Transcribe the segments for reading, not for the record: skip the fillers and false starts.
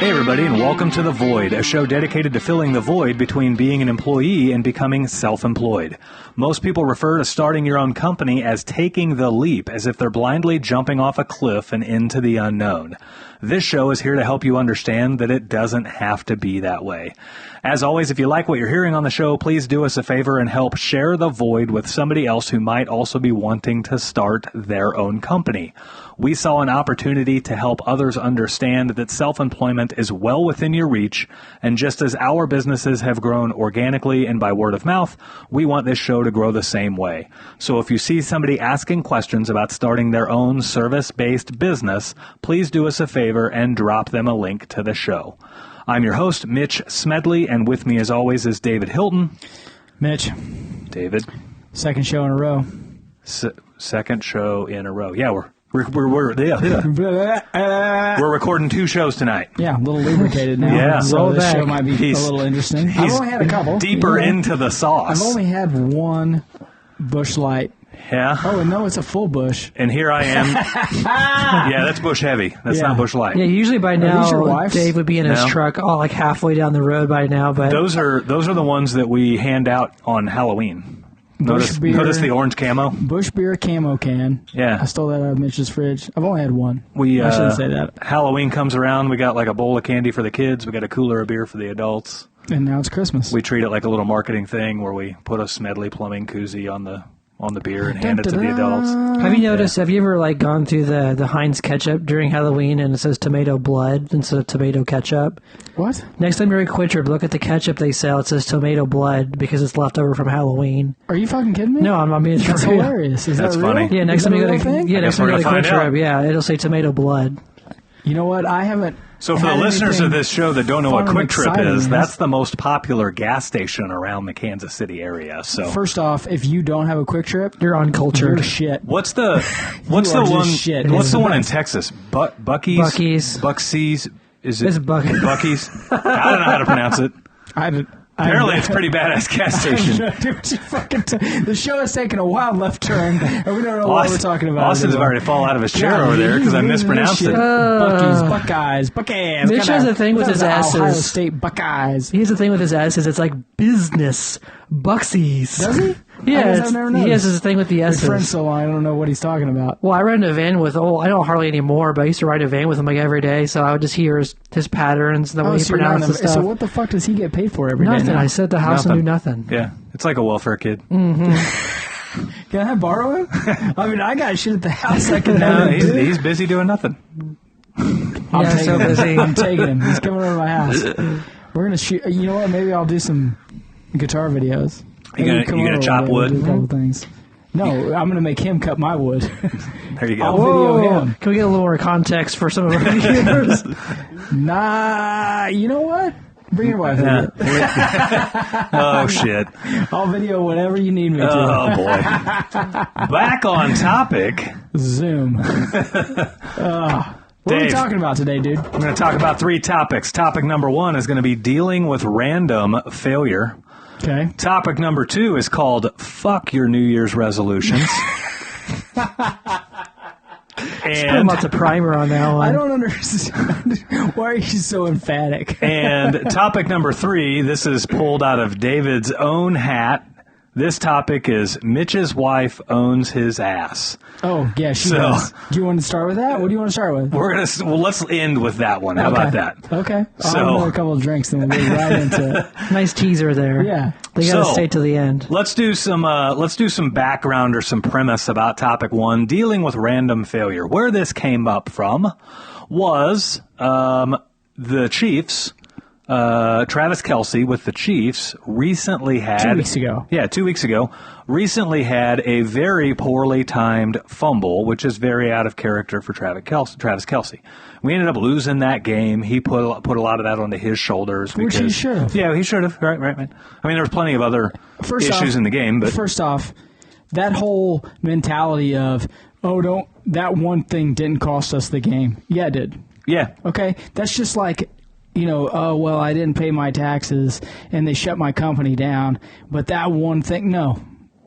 Hey everybody, and welcome to The Void, a show dedicated to filling the void between being an employee and becoming self-employed. Most people refer to starting your own company as taking the leap, as if they're blindly jumping off a cliff and into the unknown. This show is here to help you understand that it doesn't have to be that way. As always, if you like what you're hearing on the show, please do us a favor and help share The Void with somebody else who might also be wanting to start their own company. We saw an opportunity to help others understand that self-employment is well within your reach, and just as our businesses have grown organically and by word of mouth, we want this show to grow the same way. So if you see somebody asking questions about starting their own service-based business, please do us a favor and drop them a link to the show. I'm your host, Mitch Smedley, and with me as always is David Hilton. Mitch. David. Second show in a row. Second show in a row. Yeah, we're recording 2 shows tonight. Yeah, a little lubricated now. Yeah. So this show might be a little interesting. I've only had a couple. Deeper into the sauce. I've only had one Busch Light. Yeah. Oh, and no, it's a full Busch. And here I am. Yeah, that's Busch Heavy. That's not Busch Light. Yeah, usually by now Dave would be in his truck, like halfway down the road by now. But those are the ones that we hand out on Halloween. Notice the orange camo? Busch Beer camo can. Yeah. I stole that out of Mitch's fridge. I've only had one. I shouldn't say that. Halloween comes around, we got like a bowl of candy for the kids, we got a cooler of beer for the adults. And now it's Christmas. We treat it like a little marketing thing where we put a Smedley Plumbing koozie on the beer and hand it to the adults. Have you noticed, have you ever gone through the Heinz ketchup during Halloween and it says tomato blood instead of tomato ketchup? What? Next time you're at Quick Trip, look at the ketchup they sell. It says tomato blood because it's left over from Halloween. Are you fucking kidding me? No, I mean, it's That's hilarious. Is That's that real? funny. Yeah, next time you go to Quick Trip, it'll say tomato blood. You know what? I haven't. So for the listeners of this show that don't know what Quick Trip is, that's the most popular gas station around the Kansas City area. So first off, if you don't have a Quick Trip, you're uncultured. You're shit. What's the one in Texas? Bucky's? Bucksies? Is it? It's Bucky's. Bucky's? I don't know how to pronounce it. Apparently, it's a pretty badass gas station. The show has taken a wild left turn, and we don't know what we're talking about. Austin's about to fall out of his chair over there because I mispronounced it. Bucky's. Mitch has a thing with his asses. Ohio State Buckeyes. He has a thing with his asses. It's like business. Bucksies. Does he? Yeah, he has his thing with the S's. His friend's so long, I don't know what he's talking about. Well, I ride in a van with, I don't hardly anymore, but I used to ride a van with him every day, so I would just hear his patterns, the way he pronounced the stuff. So what the fuck does he get paid for every day? Nothing. I sit at the house and do nothing. Yeah, it's like a welfare kid. Mm-hmm. Can I borrow him? I mean, I got shit at the house I can never do. He's busy doing nothing. I'm so busy. I'm taking him. He's coming over to my house. We're going to shoot. You know what? Maybe I'll do some guitar videos. You gonna chop wood? Do a couple things. No, I'm gonna make him cut my wood. There you go. I'll video him. Can we get a little more context for some of our viewers? Nah, you know what? Bring your wife in. Oh shit! I'll video whatever you need me to. Oh boy! Back on topic. Zoom. What are we talking about today, dude? I'm going to talk about 3 topics. Topic number 1 is going to be dealing with random failure. Okay. Topic number 2 is called Fuck Your New Year's Resolutions. And lots of primer on that one. I don't understand. Why are you so emphatic? And topic number 3, this is pulled out of David's own hat. This topic is Mitch's wife owns his ass. Oh, yeah, she does. Do you want to start with that? What do you want to start with? Let's end with that one. How about that? Okay. I'll have another couple of drinks, then we'll get right into it. Nice teaser there. Yeah. They got to stay to the end. Let's do some background or some premise about topic 1, dealing with random failure. Where this came up from was the Chiefs. Travis Kelce with the Chiefs recently had 2 weeks ago. Yeah, 2 weeks ago. Recently had a very poorly timed fumble, which is very out of character for Travis Kelce. We ended up losing that game. He put a lot of that onto his shoulders. Which he should have. Yeah, he should have. Right, man. I mean, there was plenty of other issues in the game, but first off, that whole mentality of that one thing didn't cost us the game. Yeah, it did. Yeah. Okay, that's just like, I didn't pay my taxes and they shut my company down. But that one thing, no.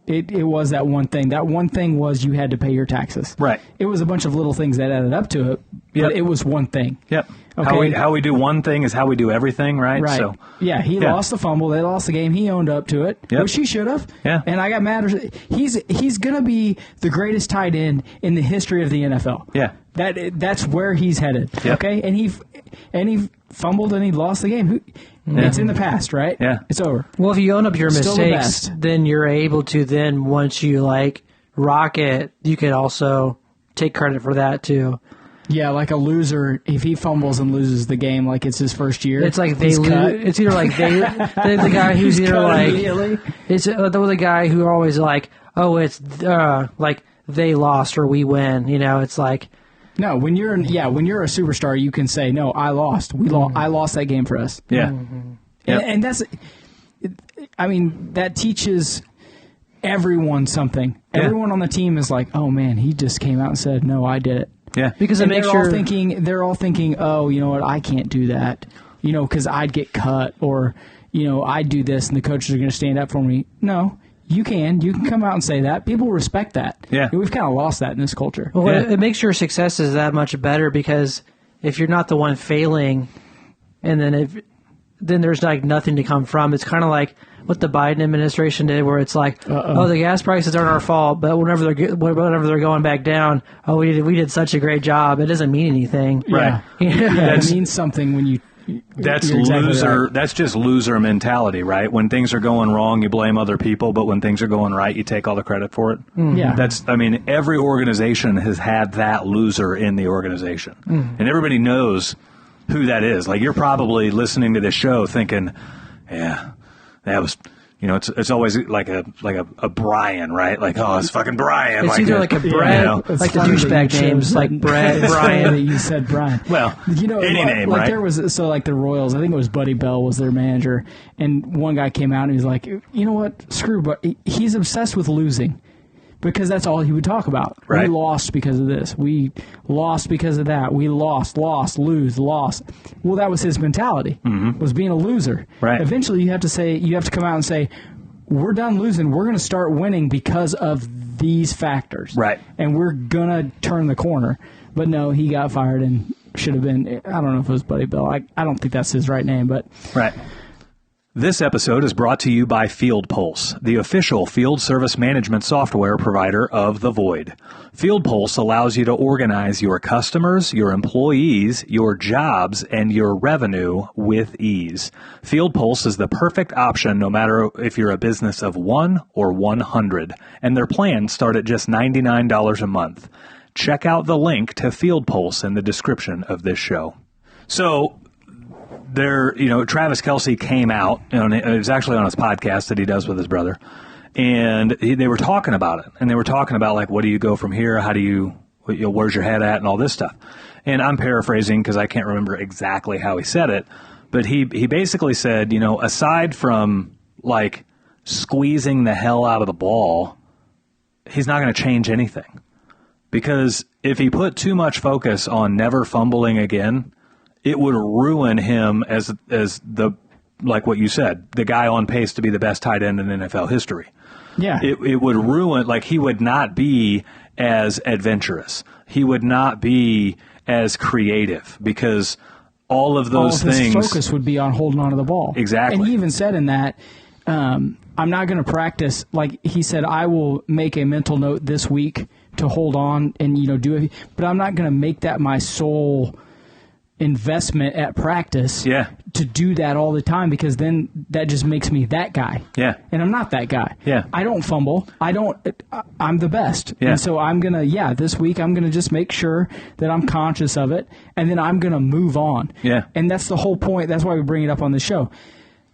it was that one thing. That one thing was you had to pay your taxes. Right. It was a bunch of little things that added up to it, but it was one thing. Yep. Okay. How we do one thing is how we do everything, right? Right. So, yeah, he lost the fumble. They lost the game. He owned up to it, which he should have. Yeah. And I got mad. He's going to be the greatest tight end in the history of the NFL. Yeah. That's where he's headed. Yep. Okay. And he fumbled and he lost the game. It's in the past, right? Yeah. It's over. Well, if you own up your Still the mistakes, best. then you're able to then, once you, like, rock it, you can also take credit for that, too. Yeah, like a loser, if he fumbles and loses the game like it's his first year, It's like he's cut. it's either like they're the guy who's either cut like immediately. it's the guy who are always like, oh, it's like they lost or we win. You know, it's like No, when you're a superstar, you can say, "No, I lost. I lost that game for us." yeah. Yep. And that's, I mean, that teaches everyone something. Yeah. Everyone on the team is like, "Oh man, he just came out and said, no, I did it." Yeah. because it And makes they're all thinking, "Oh, you know what? I can't do that. You know, because I'd get cut, or you know, I'd do this, and the coaches are going to stand up for me." No. You can come out and say that. People respect that. Yeah. And we've kind of lost that in this culture. Well, Yeah. it makes your successes that much better because if you're not the one failing, and then there's like nothing to come from. It's kind of like what the Biden administration did, where it's like, oh, the gas prices aren't our fault, but whenever they're going back down, oh, we did such a great job. It doesn't mean anything. Right. Yeah, it means something when you. That's you're exactly loser. right. That's just loser mentality, right? When things are going wrong, you blame other people, but when things are going right, you take all the credit for it. Yeah. Every organization has had that loser in the organization, and everybody knows who that is. Like, you're probably listening to this show thinking, yeah, that was. You know, it's always like a Brian, right? Like, oh, it's fucking Brian. It's either like a Brad, you know. It's like the funny that you douchebag chose names, that. like Brad, It's funny Brian. that you said Brian. Well, you know, any name, like right? There was like the Royals. I think it was Buddy Bell was their manager, and one guy came out and he was like, "You know what? Screw." But he's obsessed with losing. Because that's all he would talk about. Right. We lost because of this. We lost because of that. We lost, lose, lost. Well, that was his mentality. Was being a loser. Right. Eventually, you have to come out and say, we're done losing. We're going to start winning because of these factors. Right. And we're going to turn the corner. But no, he got fired and should have been. I don't know if it was Buddy Bell. I don't think that's his right name, but Right. This episode is brought to you by Field Pulse, the official field service management software provider of The Void. Field Pulse allows you to organize your customers, your employees, your jobs, and your revenue with ease. Field Pulse is the perfect option no matter if you're a business of 1 or 100, and their plans start at just $99 a month. Check out the link to Field Pulse in the description of this show. So, Travis Kelce came out, and it was actually on his podcast that he does with his brother, and they were talking about it, and they were talking about, like, what do you go from here? How do you where's your head at, and all this stuff. And I'm paraphrasing because I can't remember exactly how he said it, but he basically said, aside from, like, squeezing the hell out of the ball, he's not going to change anything. Because if he put too much focus on never fumbling again, it would ruin him as the, like what you said, the guy on pace to be the best tight end in NFL history. yeah. It would ruin, like, he would not be as adventurous. He would not be as creative because all of those things. His focus would be on holding on to the ball. Exactly. And he even said in that, I'm not going to practice. Like he said, I will make a mental note this week to hold on and, do it. But I'm not going to make that my sole investment at practice to do that all the time because then that just makes me that guy. Yeah. And I'm not that guy. Yeah. I don't fumble. I'm the best. Yeah. And so I'm going to, this week I'm going to just make sure that I'm conscious of it and then I'm going to move on. Yeah. And that's the whole point. That's why we bring it up on the show.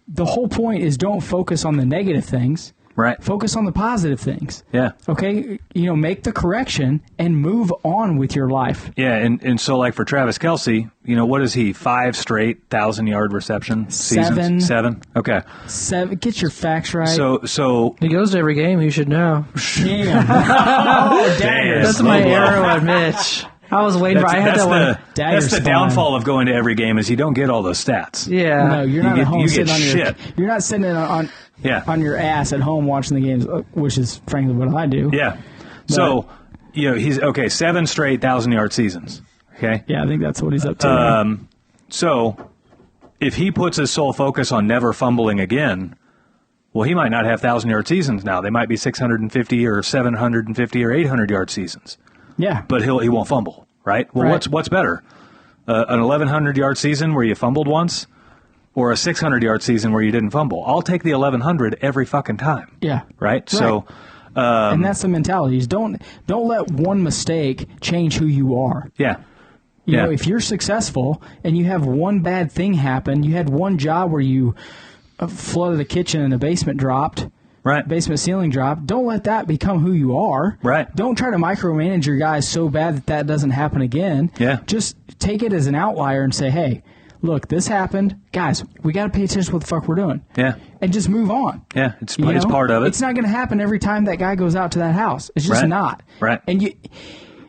The whole point is don't focus on the negative things. Right. Focus on the positive things. Yeah. Okay? Make the correction and move on with your life. Yeah, and so, like, for Travis Kelce, what is he, 5 straight 1,000-yard reception seasons? 7. Okay. 7. Get your facts right. So He goes to every game. You should know. Damn. Oh, Damn. That's my arrow at Mitch. I was waiting for. I had that one. That's the downfall of going to every game is you don't get all those stats. Yeah. No, you're not at home sitting on shit. you're not sitting on your ass at home watching the games, which is frankly what I do. Yeah. But, so, he's 7 straight 1,000-yard seasons. Okay. Yeah, I think that's what he's up to. So, if he puts his sole focus on never fumbling again, well, he might not have 1,000-yard seasons now. They might be 650 or 750 or 800-yard seasons. Yeah. But he won't fumble, right? Well, what's better? An 1,100-yard season where you fumbled once or a 600-yard season where you didn't fumble? I'll take the 1,100 every fucking time. Yeah. Right? So, and that's the mentality. Is don't let one mistake change who you are. Yeah. You know, if you're successful and you have one bad thing happen, you had one job where you flooded the kitchen and the basement dropped, right? Basement ceiling dropped. Don't let that become who you are. Right. Don't try to micromanage your guys so bad that doesn't happen again. Yeah. Just take it as an outlier and say, hey, look, this happened. Guys, we got to pay attention to what the fuck we're doing. Yeah. And just move on. Yeah, it's part of it. It's not going to happen every time that guy goes out to that house. It's just not. Right. And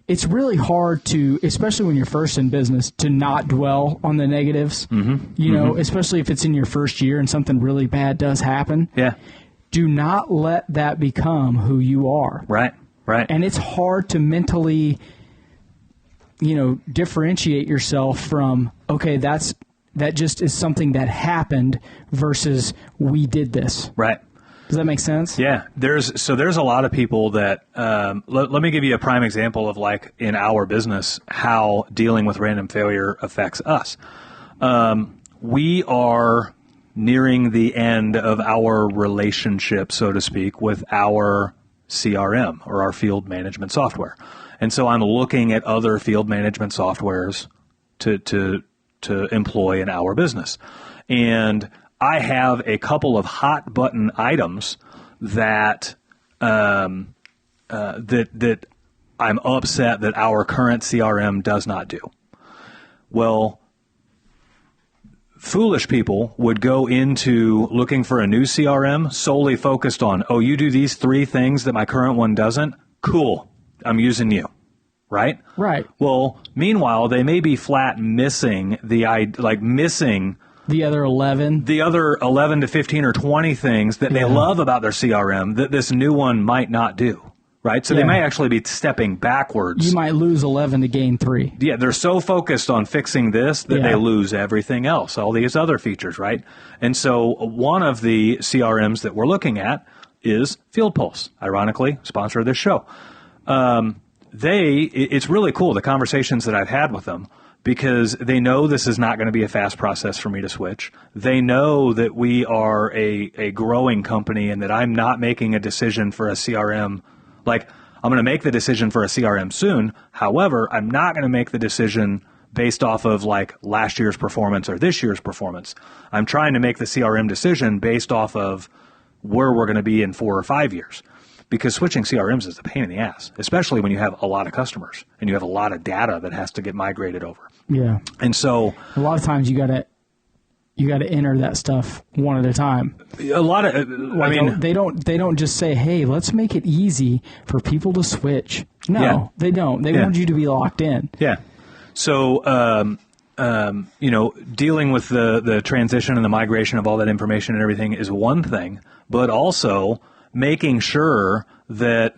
it's really hard to, especially when you're first in business, to not dwell on the negatives. Mm-hmm. You know, especially if it's in your first year and something really bad does happen. Yeah. Do not let that become who you are. Right. Right. And it's hard to mentally, differentiate yourself from, okay, that just is something that happened versus we did this. Right. Does that make sense? Yeah. There's a lot of people that, let me give you a prime example of like in our business, how dealing with random failure affects us. We are nearing the end of our relationship, so to speak, with our CRM or our field management software. And so I'm looking at other field management softwares to employ in our business. And I have a couple of hot button items that that I'm upset that our current CRM does not do. Well, foolish people would go into looking for a new CRM solely focused on, oh, you do these 3 things that my current one doesn't? Cool. I'm using you. Right? Right. Well, meanwhile, they may be flat missing missing the other 11 to 15 or 20 things that they love about their CRM that this new one might not do, right? So they may actually be stepping backwards. You might lose 11 to gain 3. Yeah, they're so focused on fixing this that they lose everything else, all these other features, right? And so one of the CRMs that we're looking at is Field Pulse, ironically, sponsor of this show. It's really cool, the conversations that I've had with them, because they know this is not going to be a fast process for me to switch. They know that we are a growing company and that I'm not making a decision for a CRM. Like, I'm going to make the decision for a CRM soon. However, I'm not going to make the decision based off of like last year's performance or this year's performance. I'm trying to make the CRM decision based off of where we're going to be in 4 or 5 years. Because switching CRMs is a pain in the ass, especially when you have a lot of customers and you have a lot of data that has to get migrated over. Yeah. And so a lot of times you got to enter that stuff one at a time. A lot of they don't just say, "Hey, let's make it easy for people to switch." No, they don't. They want you to be locked in. Yeah. So dealing with the transition and the migration of all that information and everything is one thing, but also making sure that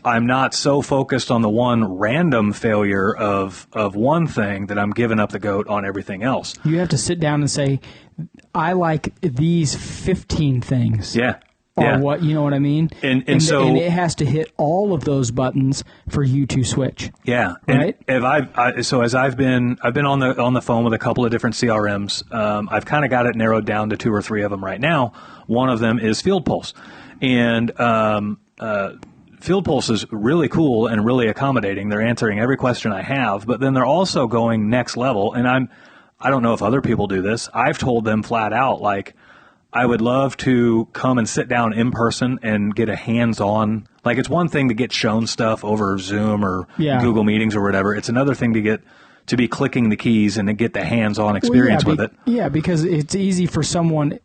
I'm not so focused on the one random failure of one thing that I'm giving up the goat on everything else. You have to sit down and say, I like these 15 things. Yeah. Or what, you know what I mean? And it has to hit all of those buttons for you to switch. Yeah. Right? And as I've been on the phone with a couple of different CRMs. I've kind of got it narrowed down to 2 or 3 of them right now. One of them is Field Pulse. And Field Pulse is really cool and really accommodating. They're answering every question I have, but then they're also going next level. And I don't know if other people do this. I've told them flat out, like, I would love to come and sit down in person and get a hands-on. Like, it's one thing to get shown stuff over Zoom or Google Meetings or whatever. It's another thing to be clicking the keys and to get the hands-on experience with it. Yeah, because it's easy for someone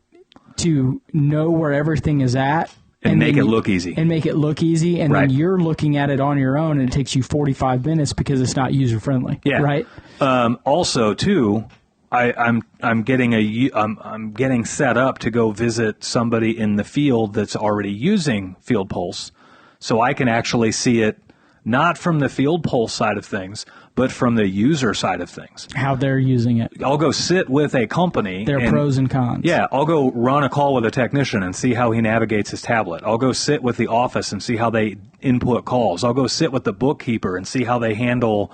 to know where everything is at And make it look easy. And make it look easy. And right. then you're looking at it on your own, and it takes you 45 minutes because it's not user-friendly. Yeah. Right? Also, too, I'm getting set up to go visit somebody in the field that's already using Field Pulse, so I can actually see it not from the Field Pulse side of things, but from the user side of things. How they're using it. I'll go sit with a company. Their pros and cons. Yeah, I'll go run a call with a technician and see how he navigates his tablet. I'll go sit with the office and see how they input calls. I'll go sit with the bookkeeper and see how they handle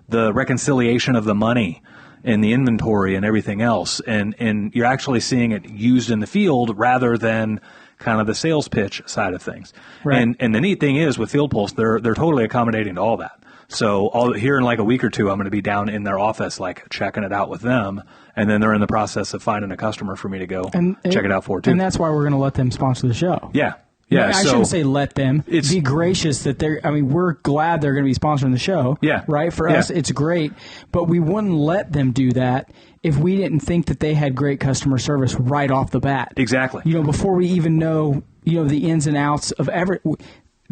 the reconciliation of the money and the inventory and everything else. And you're actually seeing it used in the field rather than kind of the sales pitch side of things. Right. And the neat thing is with Field Pulse, they're totally accommodating to all that. So here in like a week or two, I'm going to be down in their office, like checking it out with them, and then they're in the process of finding a customer for me to go check it out for too. And that's why we're going to let them sponsor the show. Yeah. Yeah. I shouldn't say let them. Be gracious that they're. I mean, we're glad they're going to be sponsoring the show. Yeah. Right. For us, it's great, but we wouldn't let them do that if we didn't think that they had great customer service right off the bat. Exactly. Before we even know, the ins and outs of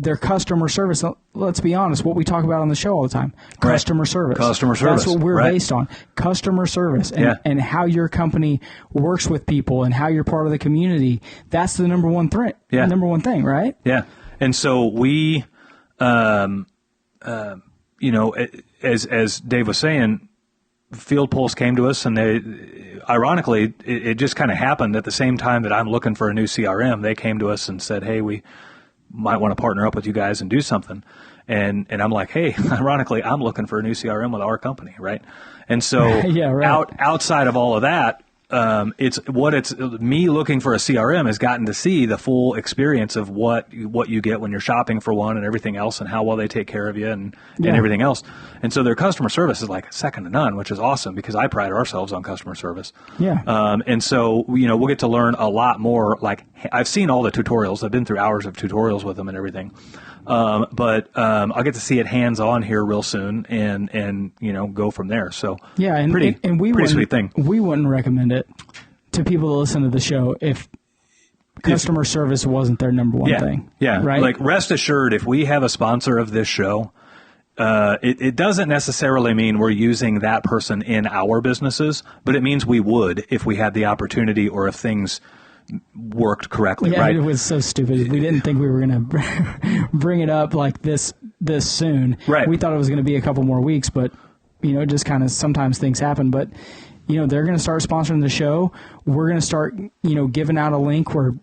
their customer service. Let's be honest, what we talk about on the show all the time, customer service. Customer service. That's what we're based on, customer service, and how your company works with people and how you're part of the community. That's the number one thing, right? Yeah. And so we, as Dave was saying, Field Pulse came to us, and they, ironically, it just kind of happened at the same time that I'm looking for a new CRM. They came to us and said, hey, we might want to partner up with you guys and do something. And I'm like, hey, ironically, I'm looking for a new CRM with our company, right? And so outside of all of that, it's me looking for a CRM has gotten to see the full experience of what you get when you're shopping for one and everything else, and how well they take care of you and everything else. And so their customer service is like second to none, which is awesome because I pride ourselves on customer service. Yeah. And so, we'll get to learn a lot more. Like, I've seen all the tutorials. I've been through hours of tutorials with them and everything. But I'll get to see it hands-on here real soon and go from there. So pretty sweet thing. We wouldn't recommend it to people that listen to the show if customer service wasn't their number one thing. Yeah. Right? Like, rest assured, if we have a sponsor of this show, it doesn't necessarily mean we're using that person in our businesses, but it means we would if we had the opportunity or if things worked correctly, right? It was so stupid. We didn't think we were going to bring it up like this soon. Right. We thought it was going to be a couple more weeks, but just kind of sometimes things happen. But they're going to start sponsoring the show. We're going to start giving out a link where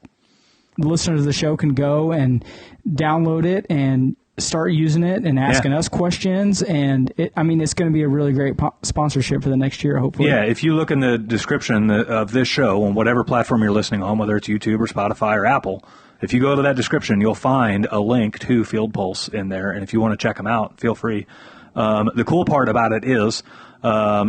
listeners of the show can go and download it and start using it and asking us questions. And it's going to be a really great sponsorship for the next year, hopefully. Yeah, if you look in the description of this show on whatever platform you're listening on, whether it's YouTube or Spotify or Apple, if you go to that description, you'll find a link to Field Pulse in there. And if you want to check them out, feel free. The cool part about it is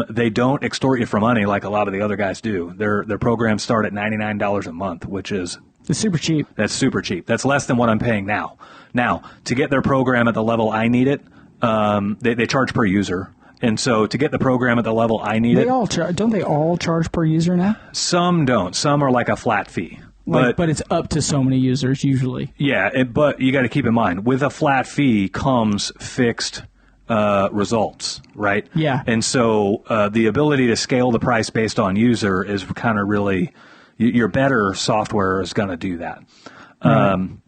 they don't extort you for money like a lot of the other guys do. Their programs start at $99 a month, which is... It's super cheap. That's super cheap. That's less than what I'm paying now. Now, to get their program at the level I need it, they charge per user. And so to get the program at the level I need don't they all charge per user now? Some don't. Some are like a flat fee. But it's up to so many users usually. Yeah, but you got to keep in mind, with a flat fee comes fixed results, right? Yeah. And so the ability to scale the price based on user is kind of really... Your better software is going to do that. Right. And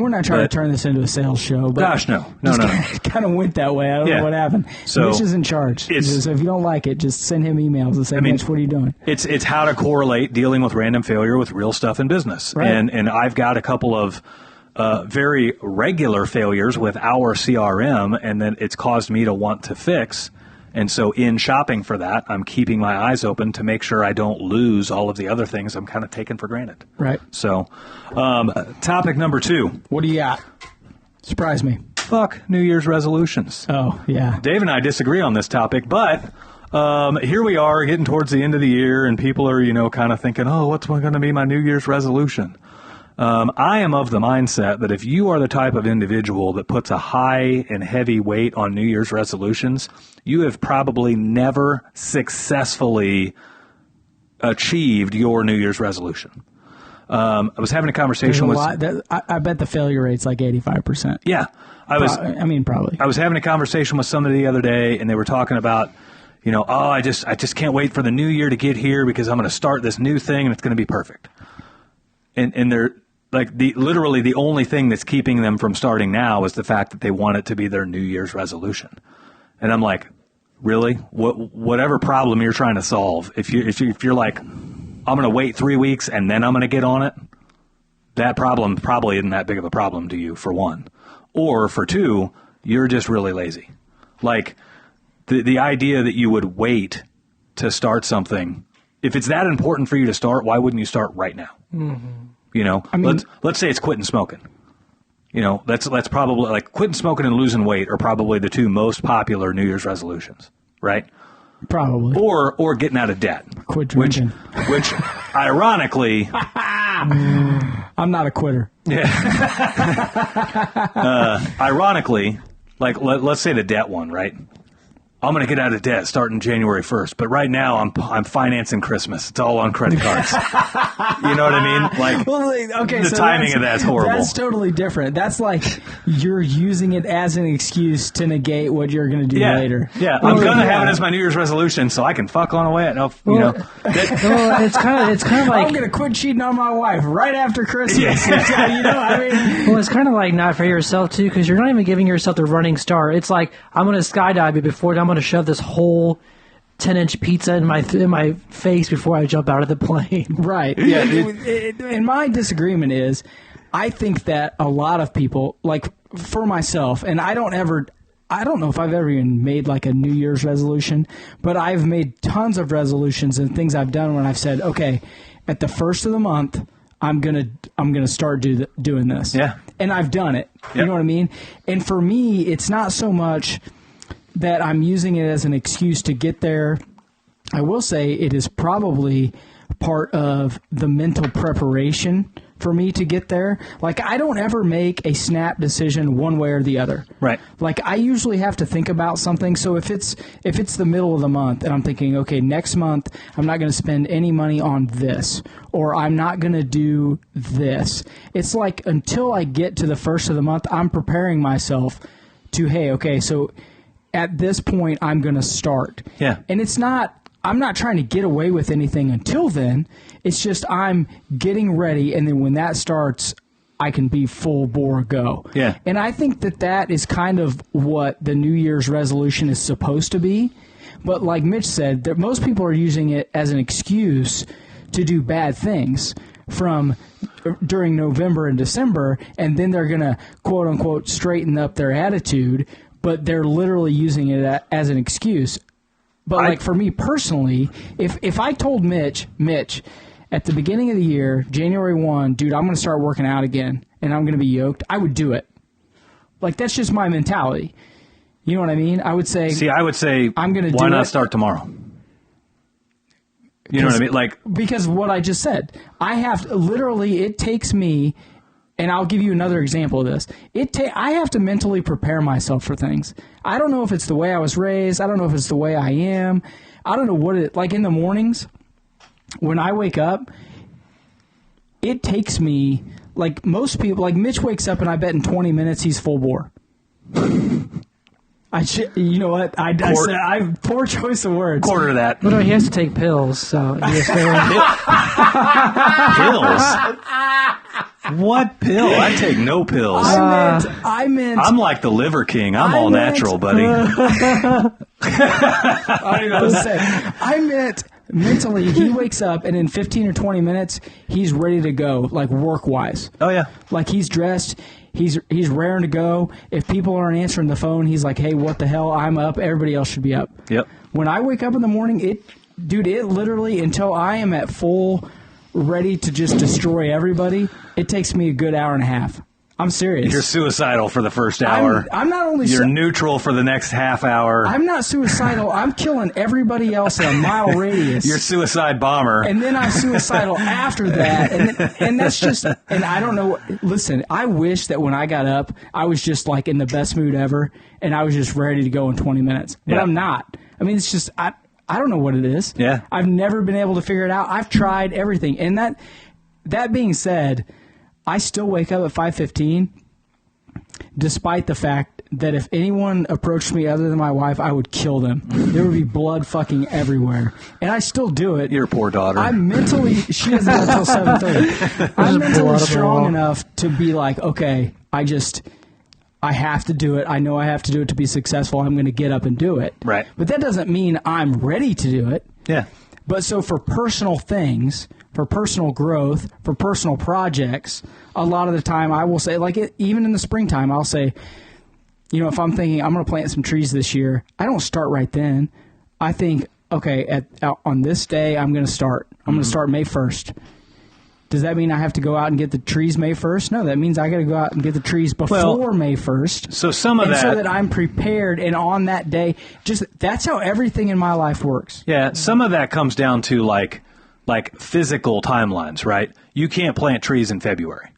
we're not trying to turn this into a sales show. But gosh, no. It kind of went that way. I don't know what happened. So Mitch is in charge. So if you don't like it, just send him emails and say, Mitch, what are you doing? It's how to correlate dealing with random failure with real stuff in business. Right. And I've got a couple of very regular failures with our CRM, and then it's caused me to want to fix. And so in shopping for that, I'm keeping my eyes open to make sure I don't lose all of the other things I'm kind of taking for granted. Right. So topic number 2. What do you got? Surprise me. Fuck New Year's resolutions. Oh, yeah. Dave and I disagree on this topic, but here we are getting towards the end of the year, and people are, kind of thinking, oh, what's going to be my New Year's resolution? I am of the mindset that if you are the type of individual that puts a high and heavy weight on New Year's resolutions, you have probably never successfully achieved your New Year's resolution. I was having a conversation with. I bet the failure rate's like 85%. Yeah, probably. I was having a conversation with somebody the other day, and they were talking about, I just can't wait for the new year to get here because I'm going to start this new thing and it's going to be perfect. And they're like literally the only thing that's keeping them from starting now is the fact that they want it to be their New Year's resolution. And I'm like, really? Whatever problem you're trying to solve, if you're like, I'm going to wait 3 weeks and then I'm going to get on it, that problem probably isn't that big of a problem to you, for one. Or for two, you're just really lazy. Like the idea that you would wait to start something, if it's that important for you to start, why wouldn't you start right now? Mm-hmm. Let's say it's quitting smoking. That's probably like quitting smoking and losing weight are probably the two most popular New Year's resolutions, right? Probably. Or getting out of debt. Quit drinking. Which ironically, I'm not a quitter. Yeah. Ironically, like let's say the debt one, right? I'm going to get out of debt starting January 1st, but right now I'm financing Christmas. It's all on credit cards. You know what I mean? Like, the timing of that's horrible. That's totally different. That's like you're using it as an excuse to negate what you're going to do later. Yeah, I'm going to have it as my New Year's resolution so I can fuck on away. It's kind of like I'm going to quit cheating on my wife right after Christmas. Yeah. Well, it's kind of like not for yourself too, because you're not even giving yourself the running start. It's like I'm going to skydive it before I'm going to shove this whole 10-inch pizza in my face before I jump out of the plane. Right. Yeah. And my disagreement is, I think that a lot of people, like for myself, and I don't know if I've ever even made like a New Year's resolution, but I've made tons of resolutions and things I've done when I've said, okay, at the first of the month, I'm gonna start doing this. Yeah. And I've done it. Yep. You know what I mean? And for me, it's not so much that I'm using it as an excuse to get there. I will say it is probably part of the mental preparation for me to get there. Like, I don't ever make a snap decision one way or the other. Right. Like, I usually have to think about something. So if it's the middle of the month and I'm thinking, okay, next month I'm not going to spend any money on this, or I'm not going to do this. It's like until I get to the first of the month, I'm preparing myself to, hey, okay, so at this point, I'm going to start. Yeah. And I'm not trying to get away with anything until then. It's just I'm getting ready, and then when that starts, I can be full bore go. Yeah. And I think that is kind of what the New Year's resolution is supposed to be. But like Mitch said, that most people are using it as an excuse to do bad things during November and December, and then they're going to, quote unquote, straighten up their attitude, but they're literally using it as an excuse. But like for me personally, if I told Mitch, at the beginning of the year, January 1, dude, I'm going to start working out again and I'm going to be yoked, I would do it. Like, that's just my mentality. You know what I mean? I would say, I'm going to do it. Why not start tomorrow? You know what I mean? Like, because what I just said, it takes me. And I'll give you another example of this. I have to mentally prepare myself for things. I don't know if it's the way I was raised. I don't know if it's the way I am. I don't know what like in the mornings when I wake up, it takes me, like most people, like Mitch wakes up and I bet in 20 minutes he's full bore. You know what? I said I have poor choice of words. Quarter of that. But no, he has to take pills, so he has Pills? What pill? I take no pills. I meant. I'm like the liver king. I'm all natural, buddy. I don't even know what to say. I meant mentally, he wakes up and in 15 or 20 minutes, he's ready to go, like work-wise. Oh, yeah. Like he's dressed. He's raring to go. If people aren't answering the phone, he's like, hey, what the hell? I'm up. Everybody else should be up. Yep. When I wake up in the morning, it literally, until I am at full ready to just destroy everybody, it takes me a good hour and a half. I'm serious. You're suicidal for the first hour. I'm not only... You're neutral for the next half hour. I'm not suicidal. I'm killing everybody else in a mile radius. You're suicide bomber. And then I'm suicidal after that. And that's just... And I don't know... Listen, I wish that when I got up, I was just like in the best mood ever, and I was just ready to go in 20 minutes. But I'm not. I mean, it's just... I don't know what it is. Yeah. I've never been able to figure it out. I've tried everything. And that being said, I still wake up at 5:15, despite the fact that if anyone approached me other than my wife, I would kill them. There would be blood fucking everywhere. And I still do it. Your poor daughter. I'm mentally, she doesn't go until 7:30. I'm mentally strong enough to be like, okay, I have to do it. I know I have to do it to be successful. I'm going to get up and do it. Right. But that doesn't mean I'm ready to do it. Yeah. But so for personal things, for personal growth, for personal projects, a lot of the time I will say, like even in the springtime, I'll say, you know, if I'm thinking I'm going to plant some trees this year, I don't start right then. I think, okay, on this day, I'm going to start. I'm going to start May 1st. Does that mean I have to go out and get the trees May 1st? No, that means I got to go out and get the trees before May 1st. So some of that, so that I'm prepared, and on that day, just that's how everything in my life works. Yeah, some of that comes down to like physical timelines, right? You can't plant trees in February.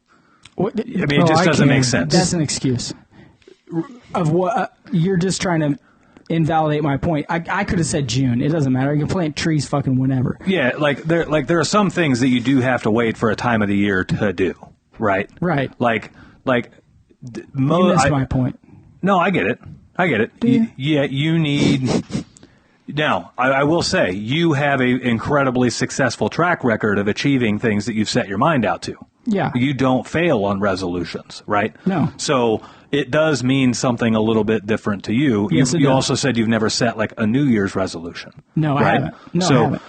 I mean, it just doesn't make sense. That's an excuse. Of what you're just trying to invalidate my point. I could have said June. It doesn't matter. You can plant trees fucking whenever. Yeah, there are some things that you do have to wait for a time of the year to do, right? Right. You missed my point. No, I get it. Do you? Yeah, you need. Now, I will say you have an incredibly successful track record of achieving things that you've set your mind out to. Yeah. You don't fail on resolutions, right? No. So it does mean something a little bit different to you. Yes, you also said you've never set like a New Year's resolution. No, right? I haven't. No, so I haven't.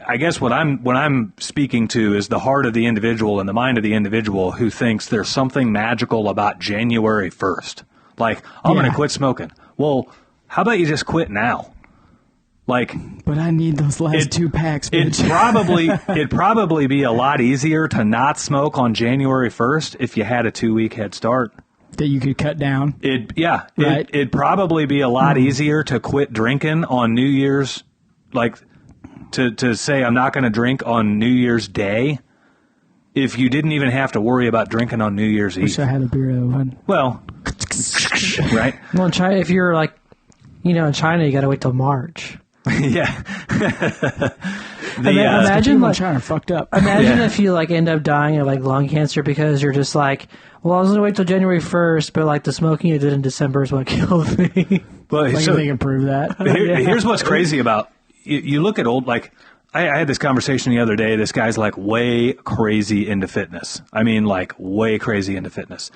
I guess what I'm speaking to is the heart of the individual and the mind of the individual who thinks there's something magical about January 1st. Like, I'm going to quit smoking. Well, how about you just quit now? But I need those last 2 packs, bitch. It'd probably be a lot easier to not smoke on January 1st if you had a 2-week head start. That you could cut down? Right. It'd probably be a lot easier to quit drinking on New Year's, to say I'm not going to drink on New Year's Day if you didn't even have to worry about drinking on New Year's Eve. Wish I had a beer that would. Well, right? Well, in China, if you're in China, you got to wait till March. Yeah. Imagine China fucked up. Imagine if you end up dying of lung cancer because you're just well, I was gonna wait till January 1st, but the smoking you did in December is what killed me. Well, so they can prove that. Here's what's crazy about you look at old I had this conversation the other day. This guy's way crazy into fitness. I mean, way crazy into fitness.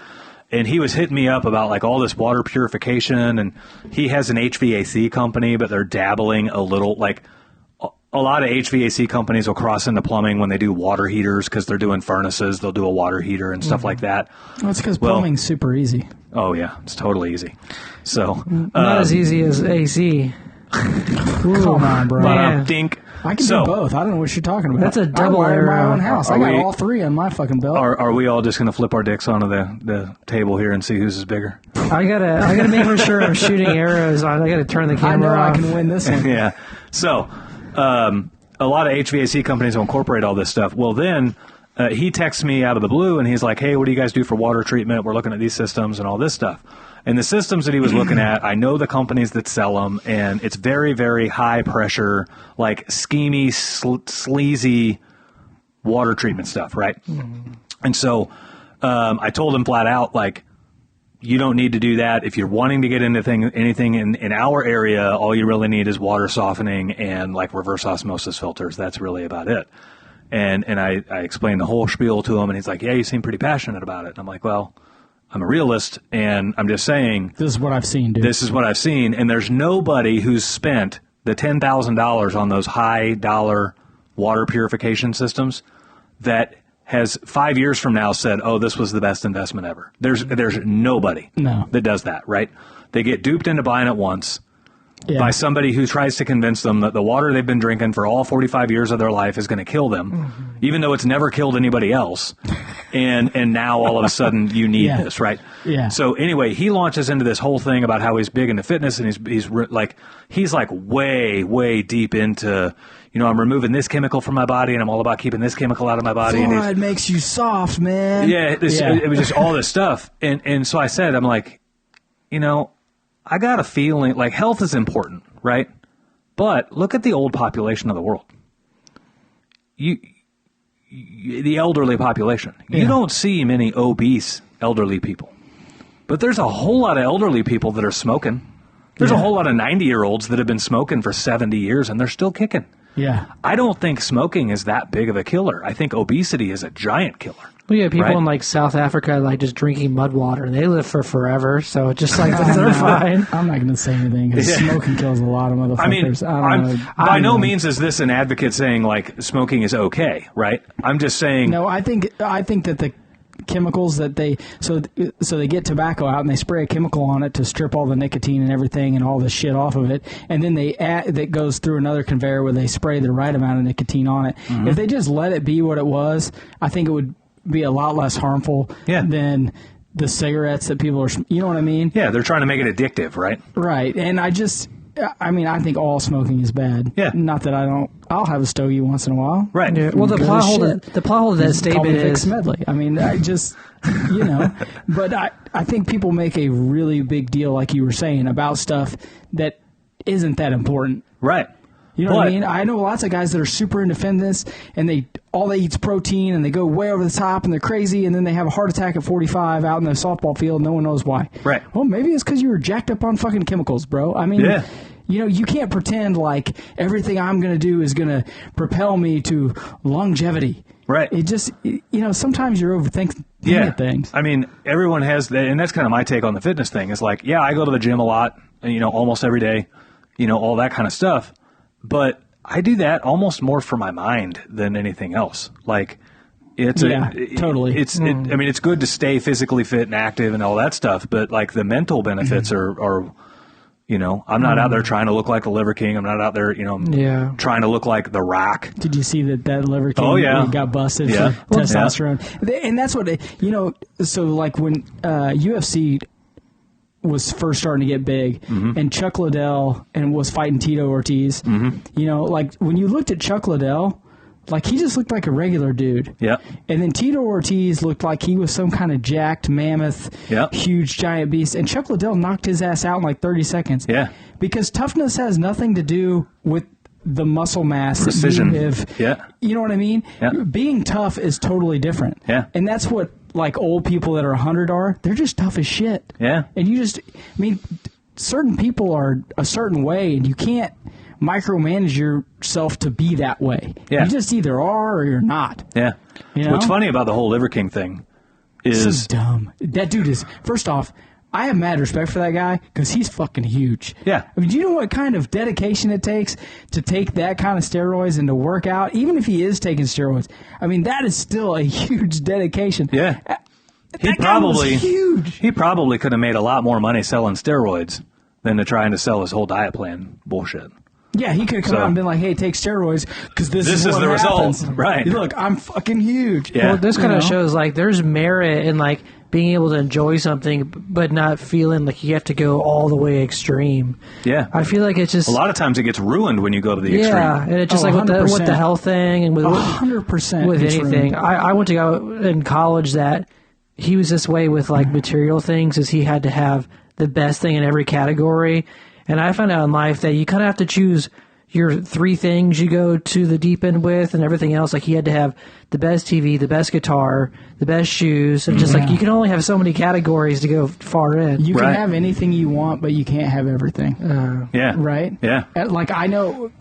And he was hitting me up about all this water purification, and he has an HVAC company, but they're dabbling a little. A lot of HVAC companies will cross into plumbing when they do water heaters because they're doing furnaces. They'll do a water heater and stuff like that. Well, it's because plumbing's super easy. Oh yeah, it's totally easy. So not as easy as AC. Come on, bro. I can do both. I don't know what you're talking about. That's a double in my own house. I got we, all 3 on my fucking belt. Are we all just going to flip our dicks onto the table here and see whose is bigger? I gotta make sure I'm shooting arrows. I gotta turn the camera off. I can win this one. Yeah. So a lot of HVAC companies will incorporate all this stuff. Well, then he texts me out of the blue and he's like, "Hey, what do you guys do for water treatment? We're looking at these systems and all this stuff." And the systems that he was looking at, I know the companies that sell them, and it's very, very high pressure, schemy, sleazy water treatment stuff, right? Mm-hmm. And so I told him flat out, you don't need to do that. If you're wanting to get into anything in our area, all you really need is water softening and reverse osmosis filters. That's really about it. And I explained the whole spiel to him, and he's like, "Yeah, you seem pretty passionate about it." And I'm like, "Well, I'm a realist, and I'm just saying... This is what I've seen, dude. This is what I've seen, and there's nobody who's spent the $10,000 on those high-dollar water purification systems that has 5 years from now said, oh, this was the best investment ever. There's nobody that does that, right? They get duped into buying it once by somebody who tries to convince them that the water they've been drinking for all 45 years of their life is going to kill them, even though it's never killed anybody else. And now all of a sudden you need this, right? Yeah. So anyway, he launches into this whole thing about how he's big into fitness, and he's way deep into, I'm removing this chemical from my body, and I'm all about keeping this chemical out of my body. Fluoride makes you soft, man. Yeah, it was just all this stuff. And so I said, I'm like, I got a feeling health is important, right? But look at the old population of the world. the elderly population. You don't see many obese elderly people. But there's a whole lot of elderly people that are smoking. There's a whole lot of 90-year-olds that have been smoking for 70 years, and they're still kicking. Yeah. I don't think smoking is that big of a killer. I think obesity is a giant killer. Well, yeah, people in like South Africa like just drinking mud water, and they live for forever. So just like they're fine. I'm not going to say anything because smoking kills a lot of motherfuckers. I mean, by no means is this an advocate saying like smoking is okay, right? I'm just saying. No, I think that the chemicals that they so they get tobacco out and they spray a chemical on it to strip all the nicotine and everything and all the shit off of it, and then that goes through another conveyor where they spray the right amount of nicotine on it. Mm-hmm. If they just let it be what it was, I think it would be a lot less harmful than the cigarettes that people are, you know what I mean? Yeah, they're trying to make it addictive, right? Right. And I think all smoking is bad. Yeah. Not that I'll have a stogie once in a while. Right. Yeah. Well, the plot hole of that statement is Smedley. I mean, I just, but I think people make a really big deal, like you were saying, about stuff that isn't that important. Right. You know what I mean? I know lots of guys that are super into fitness, and all they eat is protein, and they go way over the top, and they're crazy, and then they have a heart attack at 45 out in the softball field. No one knows why. Right. Well, maybe it's because you were jacked up on fucking chemicals, bro. I mean, you can't pretend like everything I'm going to do is going to propel me to longevity. Right. It just, sometimes you're overthinking things. I mean, everyone has that, and that's kind of my take on the fitness thing. Is like, I go to the gym a lot, almost every day, all that kind of stuff. But I do that almost more for my mind than anything else. Like, totally. It's good to stay physically fit and active and all that stuff. But like the mental benefits are I'm not out there trying to look like the Liver King. I'm not out there, trying to look like the Rock. Did you see that Liver King got busted for testosterone? And that's what so like when UFC was first starting to get big, and Chuck Liddell was fighting Tito Ortiz. Like when you looked at Chuck Liddell, like he just looked like a regular dude. Yeah. And then Tito Ortiz looked like he was some kind of jacked mammoth, huge giant beast. And Chuck Liddell knocked his ass out in like 30 seconds. Yeah. Because toughness has nothing to do with the muscle mass. Precision. You know what I mean? Yeah. Being tough is totally different. Yeah. And that's what like old people that are 100 are. They're just tough as shit. Yeah. And certain people are a certain way, and you can't micromanage yourself to be that way. Yeah. You just either are or you're not. Yeah. What's funny about the whole Liver King thing is... So dumb. That dude is... First off, I have mad respect for that guy because he's fucking huge. Yeah. I mean, do you know what kind of dedication it takes to take that kind of steroids and to work out? Even if he is taking steroids, I mean, that is still a huge dedication. Yeah. That guy was huge. He probably could have made a lot more money selling steroids than to trying to sell his whole diet plan bullshit. Yeah, he could have come out and been like, hey, take steroids because this is what the happens. result. Right. Look, I'm fucking huge. Yeah. Well, this kind of shows like there's merit in like being able to enjoy something but not feeling like you have to go all the way extreme. Yeah. I feel like it's just... A lot of times it gets ruined when you go to the extreme. Yeah, and it's just like with the health thing and with 100% with anything. I went to go in college that he was this way with like material things is he had to have the best thing in every category. And I found out in life that you kind of have to choose your three things you go to the deep end with and everything else. Like he had to have the best TV, the best guitar, the best shoes. And just like you can only have so many categories to go far in. You can have anything you want, but you can't have everything. Right? Yeah. Like I know,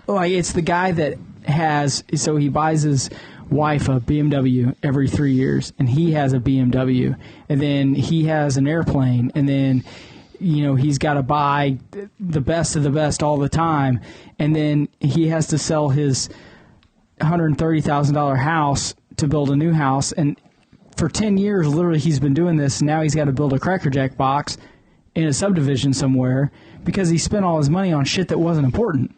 like it's the guy that has, so he buys his wife a BMW every 3 years, and he has a BMW, and then he has an airplane, and then he's got to buy the best of the best all the time, and then he has to sell his $130,000 house to build a new house, and for 10 years literally he's been doing this, and now he's got to build a Cracker Jack box in a subdivision somewhere because he spent all his money on shit that wasn't important.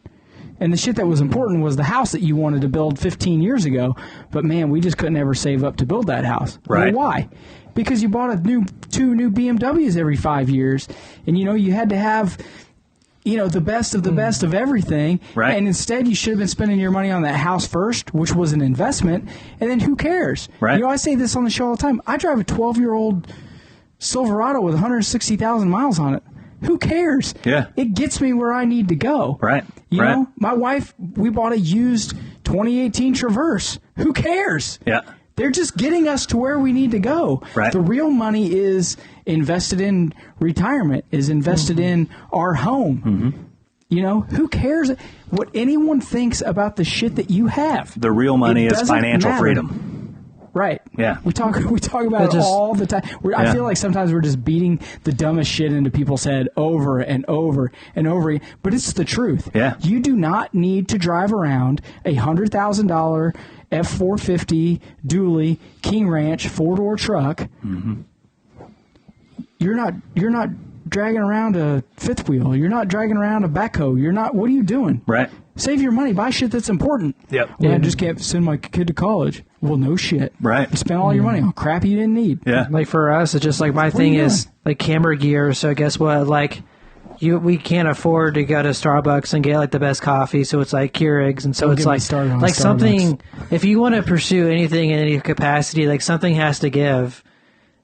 And the shit that was important was the house that you wanted to build 15 years ago. But, man, we just couldn't ever save up to build that house. Right. Well, why? Because you bought two new BMWs every 5 years. And, you had to have, the best of the best of everything. Right. And instead, you should have been spending your money on that house first, which was an investment. And then who cares? Right. I say this on the show all the time. I drive a 12-year-old Silverado with 160,000 miles on it. Who cares? Yeah. It gets me where I need to go. Right. You know, my wife, we bought a used 2018 Traverse. Who cares? Yeah. They're just getting us to where we need to go. Right. The real money is invested in retirement, is invested in our home. You know, who cares what anyone thinks about the shit that you have? The real money is financial matter. freedom. Right. Yeah. We talk about it all the time. I feel like sometimes we're just beating the dumbest shit into people's head over and over and over again. But it's the truth. Yeah. You do not need to drive around a $100,000 F-450 dually King Ranch 4-door truck. You're not dragging around a fifth wheel. You're not dragging around a backhoe. You're not. What are you doing? Right. Save your money. Buy shit that's important. Yep. Well, I just can't send my kid to college. Well, no shit. Right. You spent all your money on crap you didn't need. Yeah. Like for us, it's just like my thing is like camera gear. So guess what? Like we can't afford to go to Starbucks and get like the best coffee. So it's like Keurigs, and so Don't it's get me like started on like Starbucks. something. If you want to pursue anything in any capacity, like something has to give.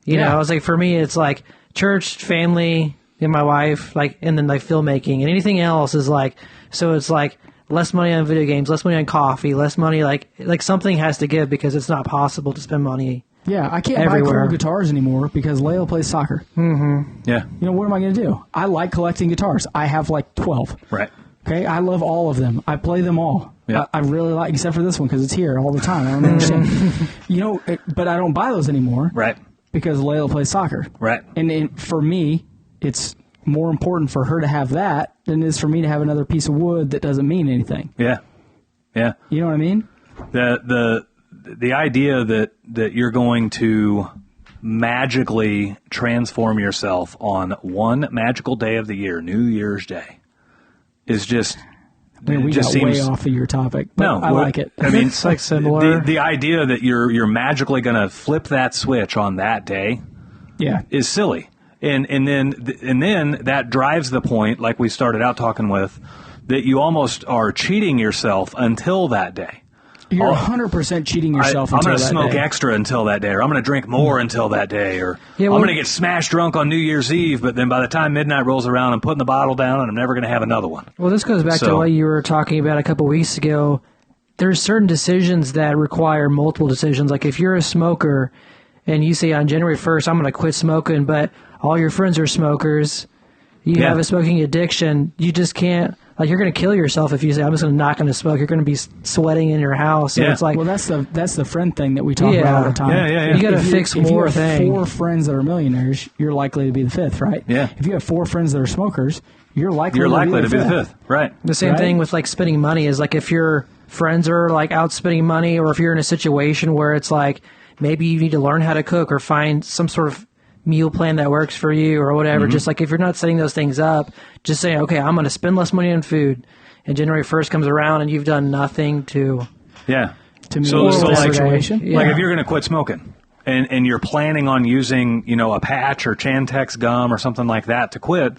You know, it's like for me, it's like church, family, and my wife, like, and then like filmmaking, and anything else is like. So it's like less money on video games, less money on coffee, less money like something has to give because it's not possible to spend money. Yeah, I can't everywhere. buy cool guitars anymore because Layla plays soccer. Yeah. You know, what am I going to do? I like collecting guitars. I have like 12. Right. Okay, I love all of them. I play them all. Yeah. I really like, except for this one because it's here all the time. I don't understand. You know, but I don't buy those anymore. Right. Because Layla plays soccer. Right. And for me, it's more important for her to have that than it is for me to have another piece of wood that doesn't mean anything. Yeah. Yeah. You know what I mean? The idea that you're going to magically transform yourself on one magical day of the year, New Year's Day, is just. I mean, we just got way seems, off of your topic, but no, I like it. I mean, It's like similar. The idea that you're magically going to flip that switch on that day Yeah. is silly. And then that drives the point, like we started out talking with, that you almost are cheating yourself until that day. You're 100% cheating yourself I'm until going to that smoke day. extra until that day, or I'm going to drink more until that day, or Yeah, I'm well- going to get smashed drunk on New Year's Eve, but then by the time midnight rolls around, I'm putting the bottle down and I'm never going to have another one. Well, this goes back to what you were talking about a couple weeks ago. There's certain decisions that require multiple decisions. Like if you're a smoker and you say on January 1st, I'm going to quit smoking, but all your friends are smokers, you have a smoking addiction, you just can't. Like you're going to kill yourself if you say I'm just not going to smoke. You're going to be sweating in your house. So it's like, well, that's the friend thing that we talk about all the time. Yeah. You got to fix if more you have things. 4 friends that are millionaires, you're likely to be the 5th, right? Yeah. If you have 4 friends that are smokers, you're likely You're to likely be to be the fifth. Right. The same Right? thing with like spending money is like if your friends are like out spending money, or if you're in a situation where it's like maybe you need to learn how to cook or find some sort of meal plan that works for you or whatever. Just like if you're not setting those things up, just say, okay, I'm going to spend less money on food. And January 1st comes around and you've done nothing to. Yeah. To me, So it's the like, situation. like if you're going to quit smoking and you're planning on using, a patch or Chantix gum or something like that to quit,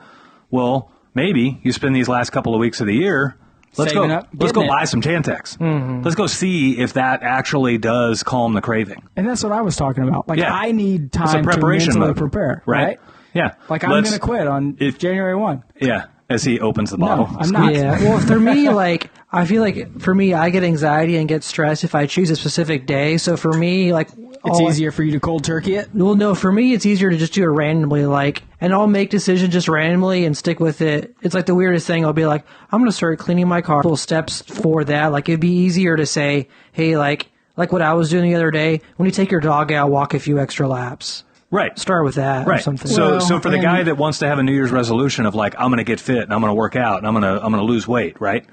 well, maybe you spend these last couple of weeks of the year. Let's Saving go. up, Let's go getting it. buy some Chantix. Let's go see if that actually does calm the craving. And that's what I was talking about. Like, Yeah. I need It's a time to preparation mentally mode. prepare, Right. right? Yeah. Like, I'm going to quit on January 1. Yeah. As he opens the bottle. I'm not. Yeah. Well, for me, like, I feel like for me, I get anxiety and get stressed if I choose a specific day. So for me, like, It's easier for you to cold turkey it. Well, no, for me, it's easier to just do it randomly, like, and I'll make decisions just randomly and stick with it. It's like the weirdest thing. I'll be like, I'm going to start cleaning my car. Little steps for that. Like, it'd be easier to say, hey, like what I was doing the other day, when you take your dog out, walk a few extra laps. Right. Start with that or Right. something. So for the and- guy that wants to have a New Year's resolution of like, I'm going to get fit and I'm going to work out and I'm going to lose weight, right?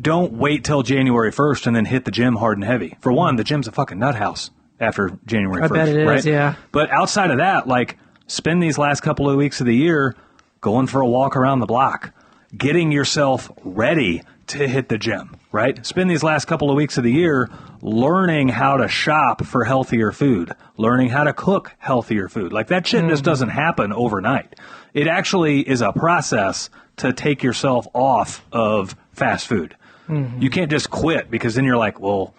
Don't wait till January 1st and then hit the gym hard and heavy. For one, the gym's a fucking nut house after January 1st. I bet it is, right? yeah. But outside of that, like, spend these last couple of weeks of the year going for a walk around the block, getting yourself ready to hit the gym, right? Spend these last couple of weeks of the year learning how to shop for healthier food, learning how to cook healthier food. Like, that shit just doesn't happen overnight. It actually is a process to take yourself off of fast food. You can't just quit because then you're like, well,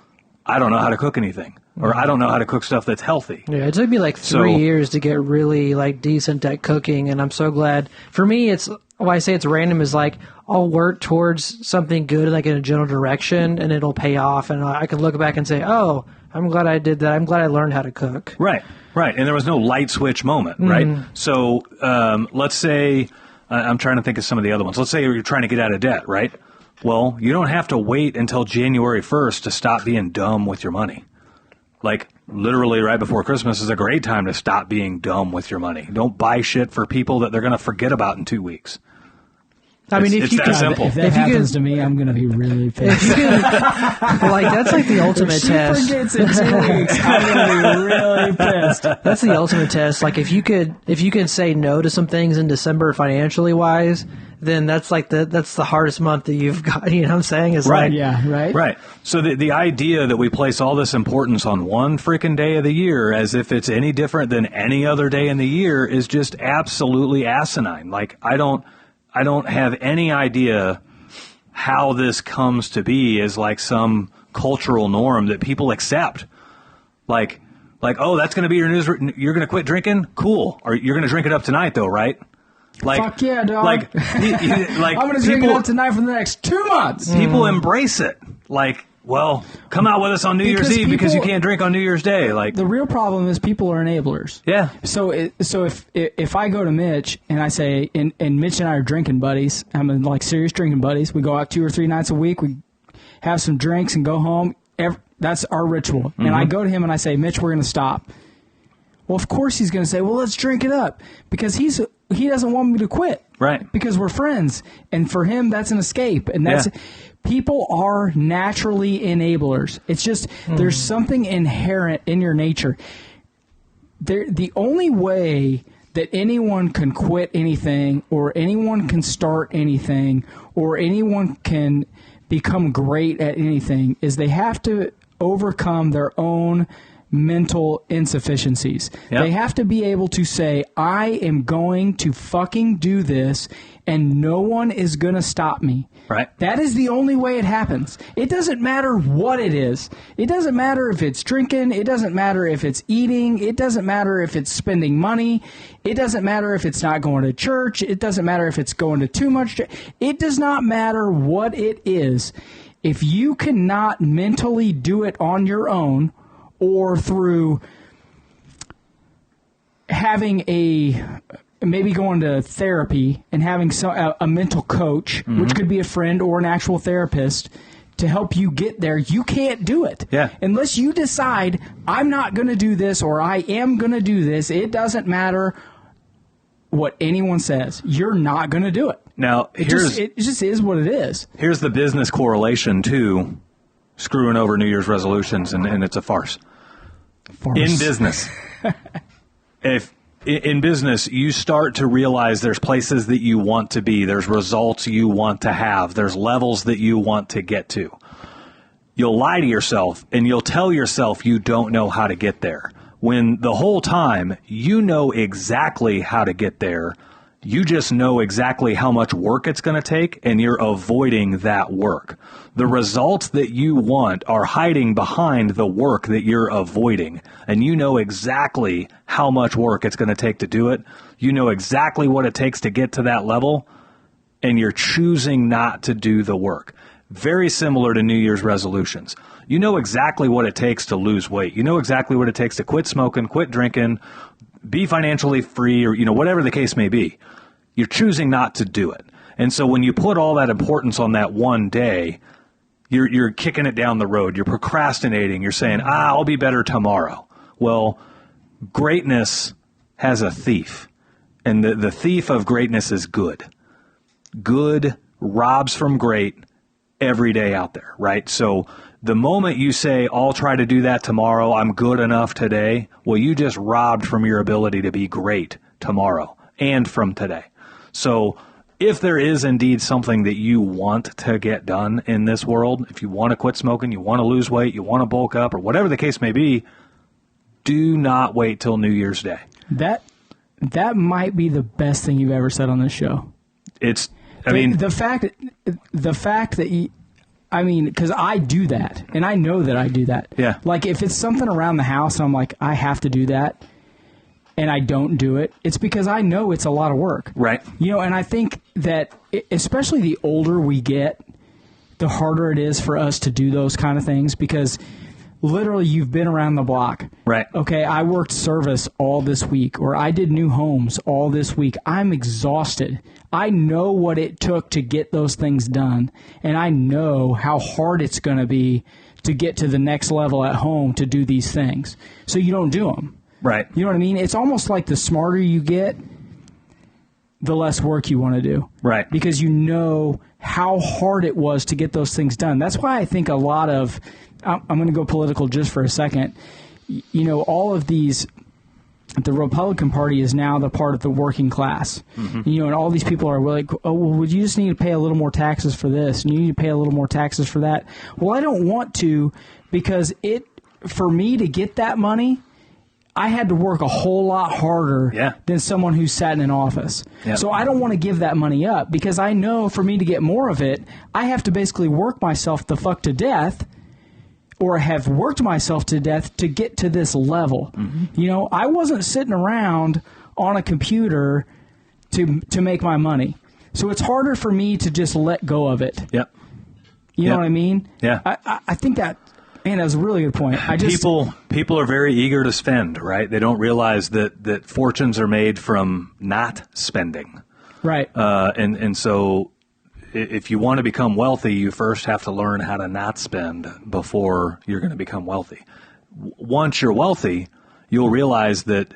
I don't know how to cook anything, or I don't know how to cook stuff that's healthy. Yeah, it took me like 3 years to get really like decent at cooking, and I'm so glad. For me, it's why I say it's random is like I'll work towards something good, like in a general direction, and it'll pay off, and I can look back and say, "Oh, I'm glad I did that. I'm glad I learned how to cook." Right. And there was no light switch moment, right? So let's say I'm trying to think of some of the other ones. Let's say you're trying to get out of debt, right? Well, you don't have to wait until January 1st to stop being dumb with your money. Like, literally right before Christmas is a great time to stop being dumb with your money. Don't buy shit for people that they're going to forget about in 2 weeks. I mean, it's that simple. If that happens to me, I'm going to be really pissed. Like, that's like the ultimate test. If she forgets in 2 weeks, I'm going to be really pissed. That's the ultimate test. Like, if you could say no to some things in December financially wise, then that's like that's the hardest month that you've got. You know what I'm saying? It's Right. like, Yeah, right? Right. So the idea that we place all this importance on one freaking day of the year as if it's any different than any other day in the year is just absolutely asinine. Like, I don't have any idea how this comes to be as like some cultural norm that people accept. Like, oh, that's going to be your news. You're going to quit drinking? Cool. Or you're going to drink it up tonight though, right? Like, Fuck yeah, dog. Like, like I'm going to drink it up tonight for the next 2 months. People embrace it. Like, well, come out with us on New Year's Eve because you can't drink on New Year's Day. Like, the real problem is people are enablers. Yeah. So if I go to Mitch and I say, and Mitch and I are drinking buddies, I'm in like serious drinking buddies. We go out 2 or 3 nights a week. We have some drinks and go home. That's our ritual. And I go to him and I say, Mitch, we're going to stop. Well, of course he's going to say, well, let's drink it up because he doesn't want me to quit. Right. Because we're friends. And for him, that's an escape. And that's people are naturally enablers. It's just there's something inherent in your nature. The only way that anyone can quit anything or anyone can start anything or anyone can become great at anything is they have to overcome their own mental insufficiencies. Yep. They have to be able to say, I am going to fucking do this and no one is going to stop me. Right. That is the only way it happens. It doesn't matter what it is. It doesn't matter if it's drinking. It doesn't matter if it's eating. It doesn't matter if it's spending money. It doesn't matter if it's not going to church. It doesn't matter if it's going to too much. It does not matter what it is. If you cannot mentally do it on your own or through having maybe going to therapy and having a mental coach, which could be a friend or an actual therapist, to help you get there, you can't do it. Yeah. Unless you decide, I'm not going to do this or I am going to do this. It doesn't matter what anyone says. You're not going to do it. Now, It just is what it is. Here's the business correlation to screwing over New Year's resolutions, and it's a farce. In business, in business, you start to realize there's places that you want to be, there's results you want to have, there's levels that you want to get to. You'll lie to yourself, and you'll tell yourself you don't know how to get there, when the whole time you know exactly how to get there. You just know exactly how much work it's going to take, and you're avoiding that work. The results that you want are hiding behind the work that you're avoiding, and you know exactly how much work it's going to take to do it. You know exactly what it takes to get to that level, and you're choosing not to do the work. Very similar to New Year's resolutions. You know exactly what it takes to lose weight. You know exactly what it takes to quit smoking, quit drinking, be financially free, or whatever the case may be. You're choosing not to do it. And so when you put all that importance on that one day, you're kicking it down the road. You're procrastinating. You're saying, I'll be better tomorrow. Well, greatness has a thief. And the thief of greatness is good. Good robs from great every day out there, right? So the moment you say, I'll try to do that tomorrow, I'm good enough today, well, you just robbed from your ability to be great tomorrow and from today. So if there is indeed something that you want to get done in this world, if you want to quit smoking, you want to lose weight, you want to bulk up, or whatever the case may be, do not wait till New Year's Day. That might be the best thing you've ever said on this show. The fact that because I do that, and I know that I do that. Yeah. Like, if it's something around the house, and I'm like, I have to do that, and I don't do it, it's because I know it's a lot of work. Right. And I think that especially the older we get, the harder it is for us to do those kind of things because literally you've been around the block. Right. Okay, I worked service all this week, or I did new homes all this week. I'm exhausted. I know what it took to get those things done, and I know how hard it's going to be to get to the next level at home to do these things. So you don't do them. Right. You know what I mean? It's almost like the smarter you get, the less work you want to do. Right. Because you know how hard it was to get those things done. That's why I think a lot of, I'm going to go political just for a second, you know, all of these, the Republican Party is now the part of the working class. Mm-hmm. You know, and all these people are like, oh, well, would you just need to pay a little more taxes for this? And you need to pay a little more taxes for that. Well, I don't want to because for me to get that money, I had to work a whole lot harder than someone who sat in an office. Yep. So I don't want to give that money up because I know for me to get more of it, I have to basically work myself the fuck to death or have worked myself to death to get to this level. Mm-hmm. You know, I wasn't sitting around on a computer to make my money. So it's harder for me to just let go of it. Yep. You know what I mean? Yeah. I think that... Man, that was a really good point. People are very eager to spend, right? They don't realize that fortunes are made from not spending. Right. And so if you want to become wealthy, you first have to learn how to not spend before you're going to become wealthy. Once you're wealthy, you'll realize that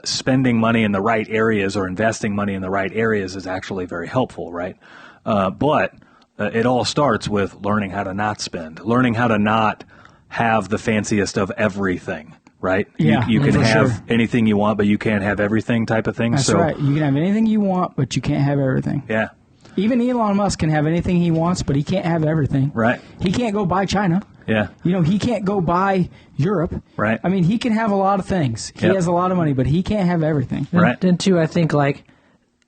spending money in the right areas or investing money in the right areas is actually very helpful, right? But it all starts with learning how to not spend, learning how to not have the fanciest of everything, right? Yeah, you can have anything you want, but you can't have everything type of thing. That's right. You can have anything you want, but you can't have everything. Yeah. Even Elon Musk can have anything he wants, but he can't have everything. Right. He can't go buy China. Yeah. You know, he can't go buy Europe. Right. I mean, he can have a lot of things. He has a lot of money, but he can't have everything. Right. And too, I think, like,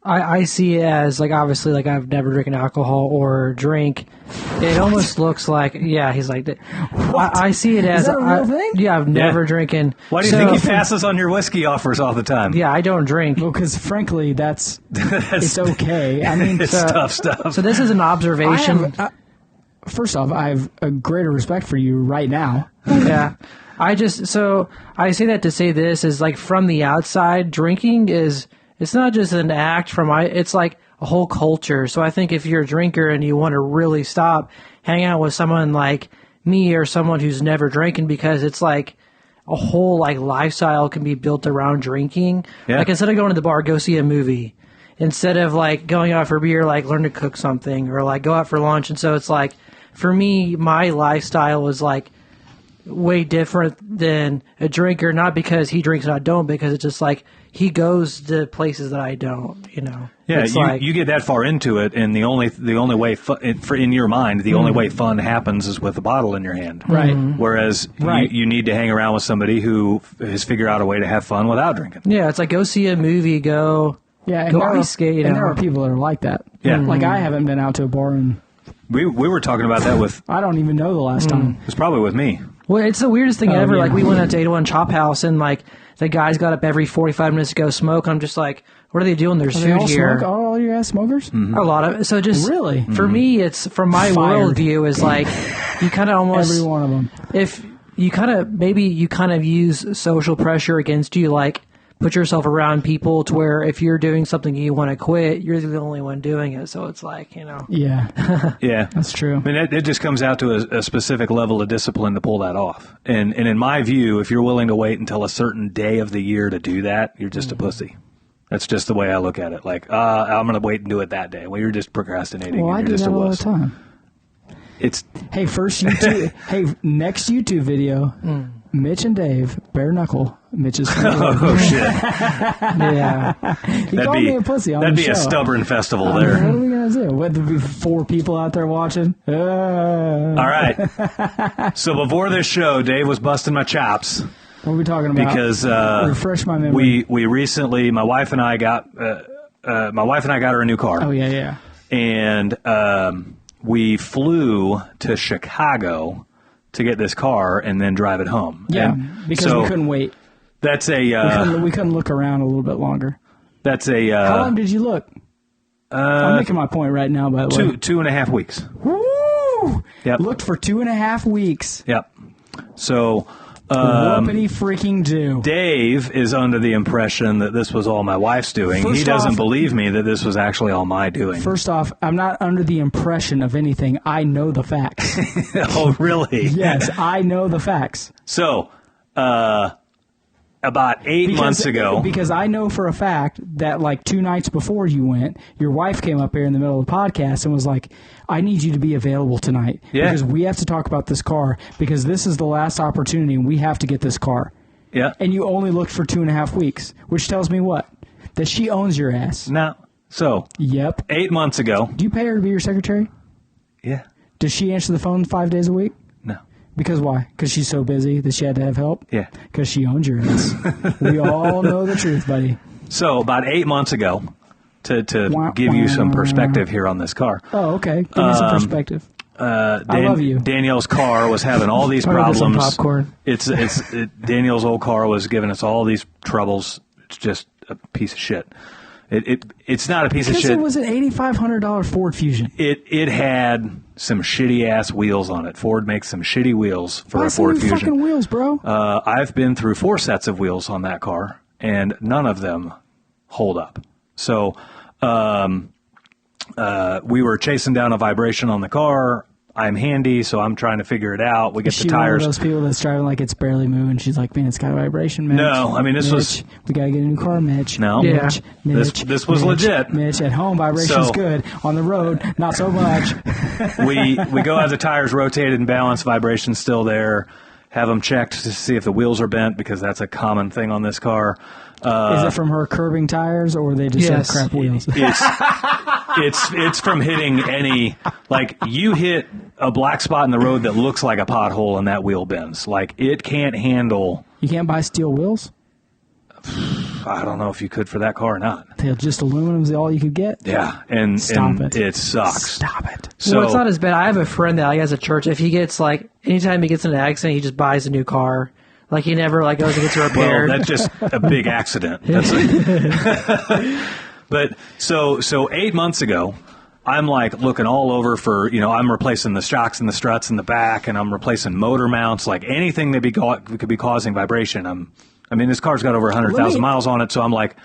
I see it as, like, obviously, like, I've never drinking alcohol or drink. It almost looks like, he's like, I see it as, is that a real thing? Yeah, I've never drinking. Why do you think he passes on your whiskey offers all the time? Yeah, I don't drink. Well, because frankly, it's okay. I mean, it's tough stuff. So this is an observation. First off, I have a greater respect for you right now. Yeah. I say that to say this is, like, from the outside, drinking is... It's not just an act it's like a whole culture. So I think if you're a drinker and you want to really stop, hang out with someone like me or someone who's never drinking because it's like a whole like lifestyle can be built around drinking. Yeah. Like instead of going to the bar, go see a movie. Instead of like going out for beer, like learn to cook something or like go out for lunch. And so it's like, for me, my lifestyle is like way different than a drinker, not because he drinks and I don't, because it's just like, he goes to places that I don't, you know. Yeah, you get that far into it, and the only way in your mind, the only way fun happens is with a bottle in your hand. Right. Whereas you need to hang around with somebody who has figured out a way to have fun without drinking. Yeah, it's like go see a movie, go ice skate. You know? And there are people that are like that. Yeah. Like I haven't been out to a bar and we were talking about that with. I don't even know the last time. It was probably with me. Well, it's the weirdest thing ever. Yeah. Like we went out to 801 Chop House and like. The guys got up every 45 minutes to go smoke. I'm just like, what are they doing? There's food here. All you guys smokers? Mm-hmm. A lot of it. So just really for me, it's from my worldview is like you kind of almost every one of them. If you kind of use social pressure against you, like put yourself around people to where if you're doing something you want to quit, you're the only one doing it. So it's like, you know. Yeah. Yeah. That's true. I mean, it just comes out to a specific level of discipline to pull that off. And in my view, if you're willing to wait until a certain day of the year to do that, you're just a pussy. That's just the way I look at it. Like, I'm going to wait and do it that day. Well, you're just procrastinating. Well, and you're I do just that a all wuss. the time. Hey, next YouTube video, Mitch and Dave, bare knuckle. Mitch's oh, shit. Yeah. He called me a pussy on the show. That'd be a stubborn festival there. What are we going to do? Would there be 4 people out there watching? All right. So before this show, Dave was busting my chops. What are we talking about? Because refresh my memory. We recently, my wife and I got her a new car. Oh, yeah. And we flew to Chicago to get this car and then drive it home. Yeah, because we couldn't wait. That's a... we couldn't look around a little bit longer. That's a... How long did you look? I'm making my point right now, by the way. 2.5 weeks. Woo! Yep. Looked for 2.5 weeks. Yep. So, Whoopity freaking do. Dave is under the impression that this was all my wife's doing. He doesn't believe me that this was actually all my doing. First off, I'm not under the impression of anything. I know the facts. Oh, really? Yes, I know the facts. So, about 8 months ago. Because I know for a fact that like 2 nights before you went, your wife came up here in the middle of the podcast and was like, I need you to be available tonight. Yeah. Because we have to talk about this car because this is the last opportunity and we have to get this car. Yeah. And you only looked for 2.5 weeks, which tells me what? That she owns your ass. No. So. Yep. 8 months ago. Do you pay her to be your secretary? Yeah. Does she answer the phone 5 days a week? No. Because why? Because she's so busy that she had to have help? Yeah. Because she owns your ass. We all know the truth, buddy. So about 8 months ago, to give you some perspective here on this car. Oh, okay. Give me some perspective. I love you. Danielle's car was having all these problems. Some popcorn. Danielle's old car was giving us all these troubles. It's just a piece of shit. It's not a piece of shit. Because it was an $8,500 Ford Fusion. It had some shitty ass wheels on it. Ford makes some shitty wheels for a Ford Fusion. Fucking wheels, bro. I've been through 4 sets of wheels on that car, and none of them hold up. So we were chasing down a vibration on the car. I'm handy, so I'm trying to figure it out. We get the tires. One of those people that's driving like it's barely moving. She's like, man, it's got a vibration, Mitch. No, I mean, this was... We got to get a new car, Mitch. No. Yeah. Mitch, this was legit. Mitch, at home, vibration's good. On the road, not so much. We go have the tires rotated and balanced, vibration's still there. Have them checked to see if the wheels are bent, because that's a common thing on this car. Is it from her curbing tires, or they just have crap wheels? It's from hitting any, like, you hit a black spot in the road that looks like a pothole and that wheel bends. Like, it can't handle. You can't buy steel wheels? I don't know if you could for that car or not. They're just aluminum's all you could get? Yeah, and it sucks. Stop it. So, well, it's not as bad. I have a friend that has a church. If he gets, like, anytime he gets in an accident, he just buys a new car. Like, he never, like, goes and gets repaired. Well, that's just a big accident. But so 8 months ago, I'm like looking all over for, I'm replacing the shocks and the struts in the back, and I'm replacing motor mounts, like anything that could be causing vibration. This car's got over 100,000 miles on it, so I'm like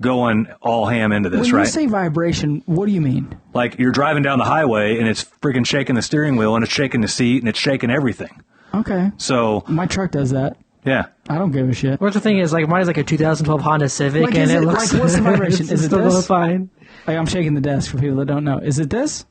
going all ham into this, right? When you say vibration, what do you mean? Like, you're driving down the highway and it's freaking shaking the steering wheel and it's shaking the seat and it's shaking everything. Okay. So my truck does that. Yeah. I don't give a shit. What's the thing is, like, mine's like a 2012 Honda Civic, like, and it looks like, what's the vibration? Is it still this? fine. Like, I'm shaking the desk for people that don't know. Is it this?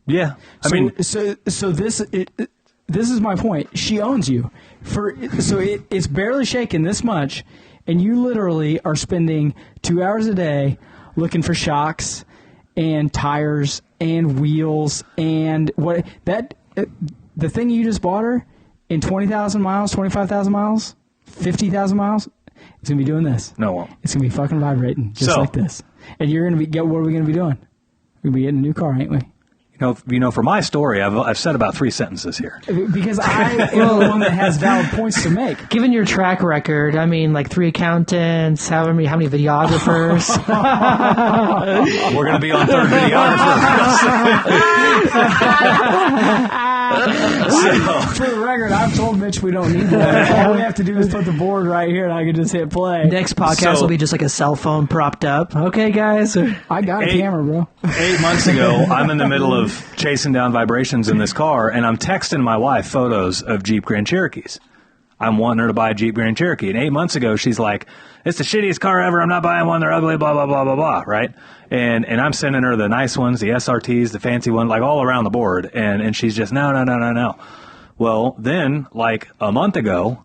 Yeah. So this is my point. She owns you. It's barely shaking this much, and you literally are spending 2 hours a day looking for shocks and tires and wheels and the thing you just bought her in 20,000 miles, 25,000 miles, 50,000 miles, it's going to be doing this. No, it won't. It's going to be fucking vibrating just like this. And you're going to be, what are we going to be doing? We're going to be getting a new car, ain't we? For my story, I've said about 3 sentences here. Because I am the one that has valid points to make. Given your track record, like 3 accountants, how many videographers? We're going to be on 3rd videographer. For the record, I've told Mitch we don't need that. All we have to do is put the board right here, and I can just hit play. Next podcast will be just like a cell phone propped up. Okay, guys. I got a camera, bro. 8 months ago, I'm in the middle of chasing down vibrations in this car, and I'm texting my wife photos of Jeep Grand Cherokees. I'm wanting her to buy a Jeep Grand Cherokee. And 8 months ago, she's like, it's the shittiest car ever. I'm not buying one. They're ugly, blah, blah, blah, blah, blah, right? And I'm sending her the nice ones, the SRTs, the fancy one, like all around the board. And she's just, no. Well, then, like a month ago,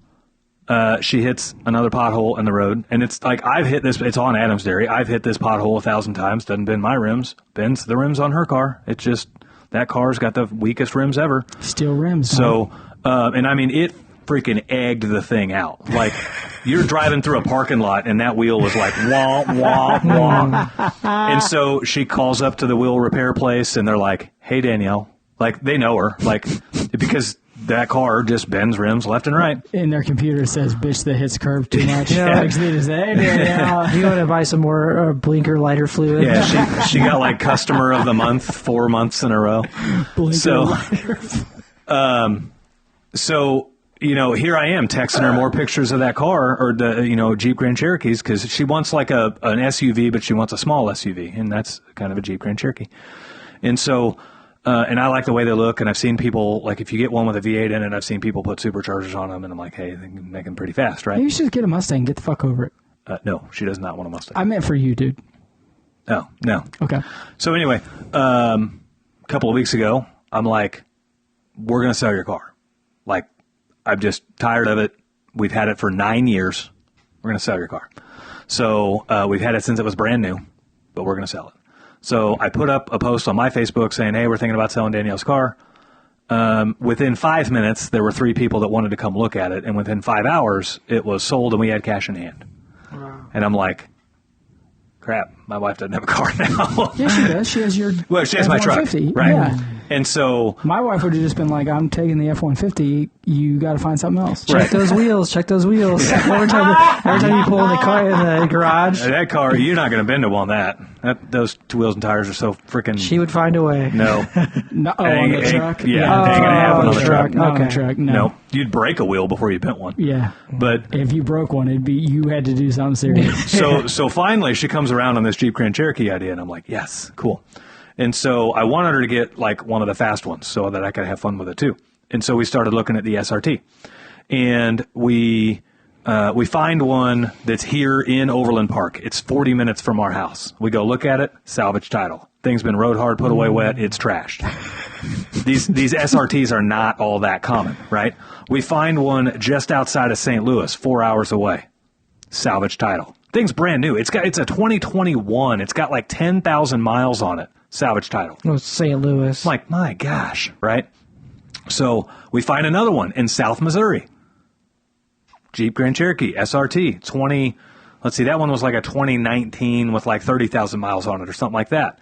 she hits another pothole in the road. And it's like, I've hit this, it's on Adams Dairy. I've hit this pothole 1,000 times. Doesn't bend my rims. Bends the rims on her car. It's just, that car's got the weakest rims ever. Steel rims. So, it freaking egged the thing out. Like, you're driving through a parking lot and that wheel was like wah wah wah. And so she calls up to the wheel repair place and they're like, hey Danielle, like they know her, like, because that car just bends rims left and right. And their computer says, bitch that hits curb too much. Like, they just say, Do you want to buy some more blinker lighter fluid? Yeah, she got like customer of the month 4 months in a row. Blinker So, you know, here I am texting her more pictures of that car or the, you know, Jeep Grand Cherokees because she wants like an SUV, but she wants a small SUV, and that's kind of a Jeep Grand Cherokee. And so, and I like the way they look, and I've seen people, like if you get one with a V8 in it, I've seen people put superchargers on them, and I'm like, hey, they can make them pretty fast, right? Maybe you should just get a Mustang. Get the fuck over it. No, she does not want a Mustang. I meant for you, dude. Oh, no. Okay. So anyway, a couple of weeks ago, I'm like, we're going to sell your car. Like, I'm just tired of it. We've had it for 9 years. We're going to sell your car. So we've had it since it was brand new, but we're going to sell it. So I put up a post on my Facebook saying, hey, we're thinking about selling Danielle's car. Within 5 minutes, there were 3 people that wanted to come look at it. And within 5 hours, it was sold and we had cash in hand. Wow. And I'm like, crap, my wife doesn't have a car now. Yeah, she does. She has your Well, she has my truck. Right. Yeah. And so my wife would have just been like, I'm taking the F-150. You got to find something else. Check those wheels. Check those wheels. Every time you pull in the car in the garage. That car, you're not going to bend them on that. Those 2 wheels and tires are so freaking... She would find a way. No. No, on the truck? Yeah, it ain't going to happen on the truck. Not on the truck, no. No. You'd break a wheel before you bent one. Yeah. But if you broke one, it'd be you had to do something serious. So finally, she comes around on this Jeep Grand Cherokee idea, and I'm like, yes, cool. And so I wanted her to get like one of the fast ones so that I could have fun with it too. And so we started looking at the SRT, and we find one that's here in Overland Park. It's 40 minutes from our house. We go look at it, salvage title. Thing's been rode hard, put away wet. It's trashed. These SRTs are not all that common, right? We find one just outside of St. Louis, 4 hours away. Salvage title. Thing's brand new. It's a 2021. It's got like 10,000 miles on it. Salvage title. Oh, St. Louis. I'm like, my gosh, right? So we find another one in South Missouri. Jeep Grand Cherokee, SRT, let's see, that one was like a 2019 with like 30,000 miles on it or something like that.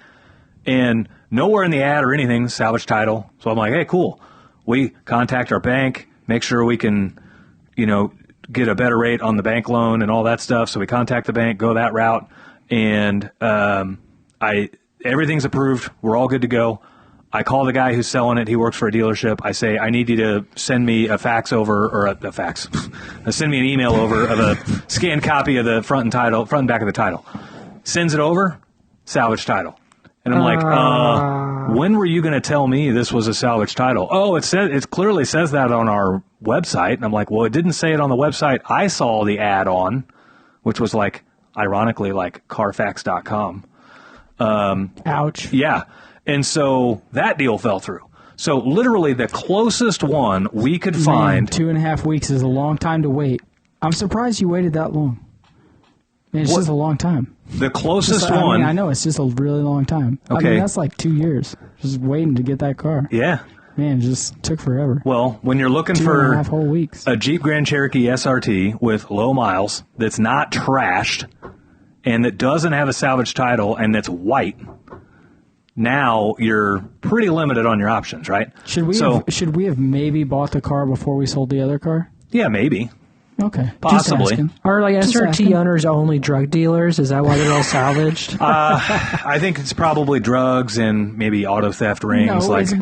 And nowhere in the ad or anything, salvage title. So I'm like, hey, cool. We contact our bank, make sure we can, you know, get a better rate on the bank loan and all that stuff. So we contact the bank, go that route, and everything's approved. We're all good to go. I call the guy who's selling it. He works for a dealership. I say, I need you to send me a fax over, or a fax. Send me an email over of a scanned copy of the front and back of the title. Sends it over, salvage title. And I'm like, when were you going to tell me this was a salvage title? Oh, it clearly says that on our website. And I'm like, well, it didn't say it on the website I saw the ad on, which was like, ironically, like Carfax.com. Ouch. Yeah. And so that deal fell through. So literally the closest one we could find. 2.5 weeks is a long time to wait. I'm surprised you waited that long. It's just a long time. The closest one. I know, it's just a really long time. Okay. I mean, that's like 2 years. Just waiting to get that car. Yeah. Man, it just took forever. Well, when you're looking for 2.5 whole weeks. A Jeep Grand Cherokee SRT with low miles that's not trashed and that doesn't have a salvage title and that's white, now you're pretty limited on your options, right? Should we have maybe bought the car before we sold the other car? Yeah, maybe. Okay. Possibly. Are like SRT owners only drug dealers? Is that why they're all salvaged? I think it's probably drugs and maybe auto theft rings. No, it's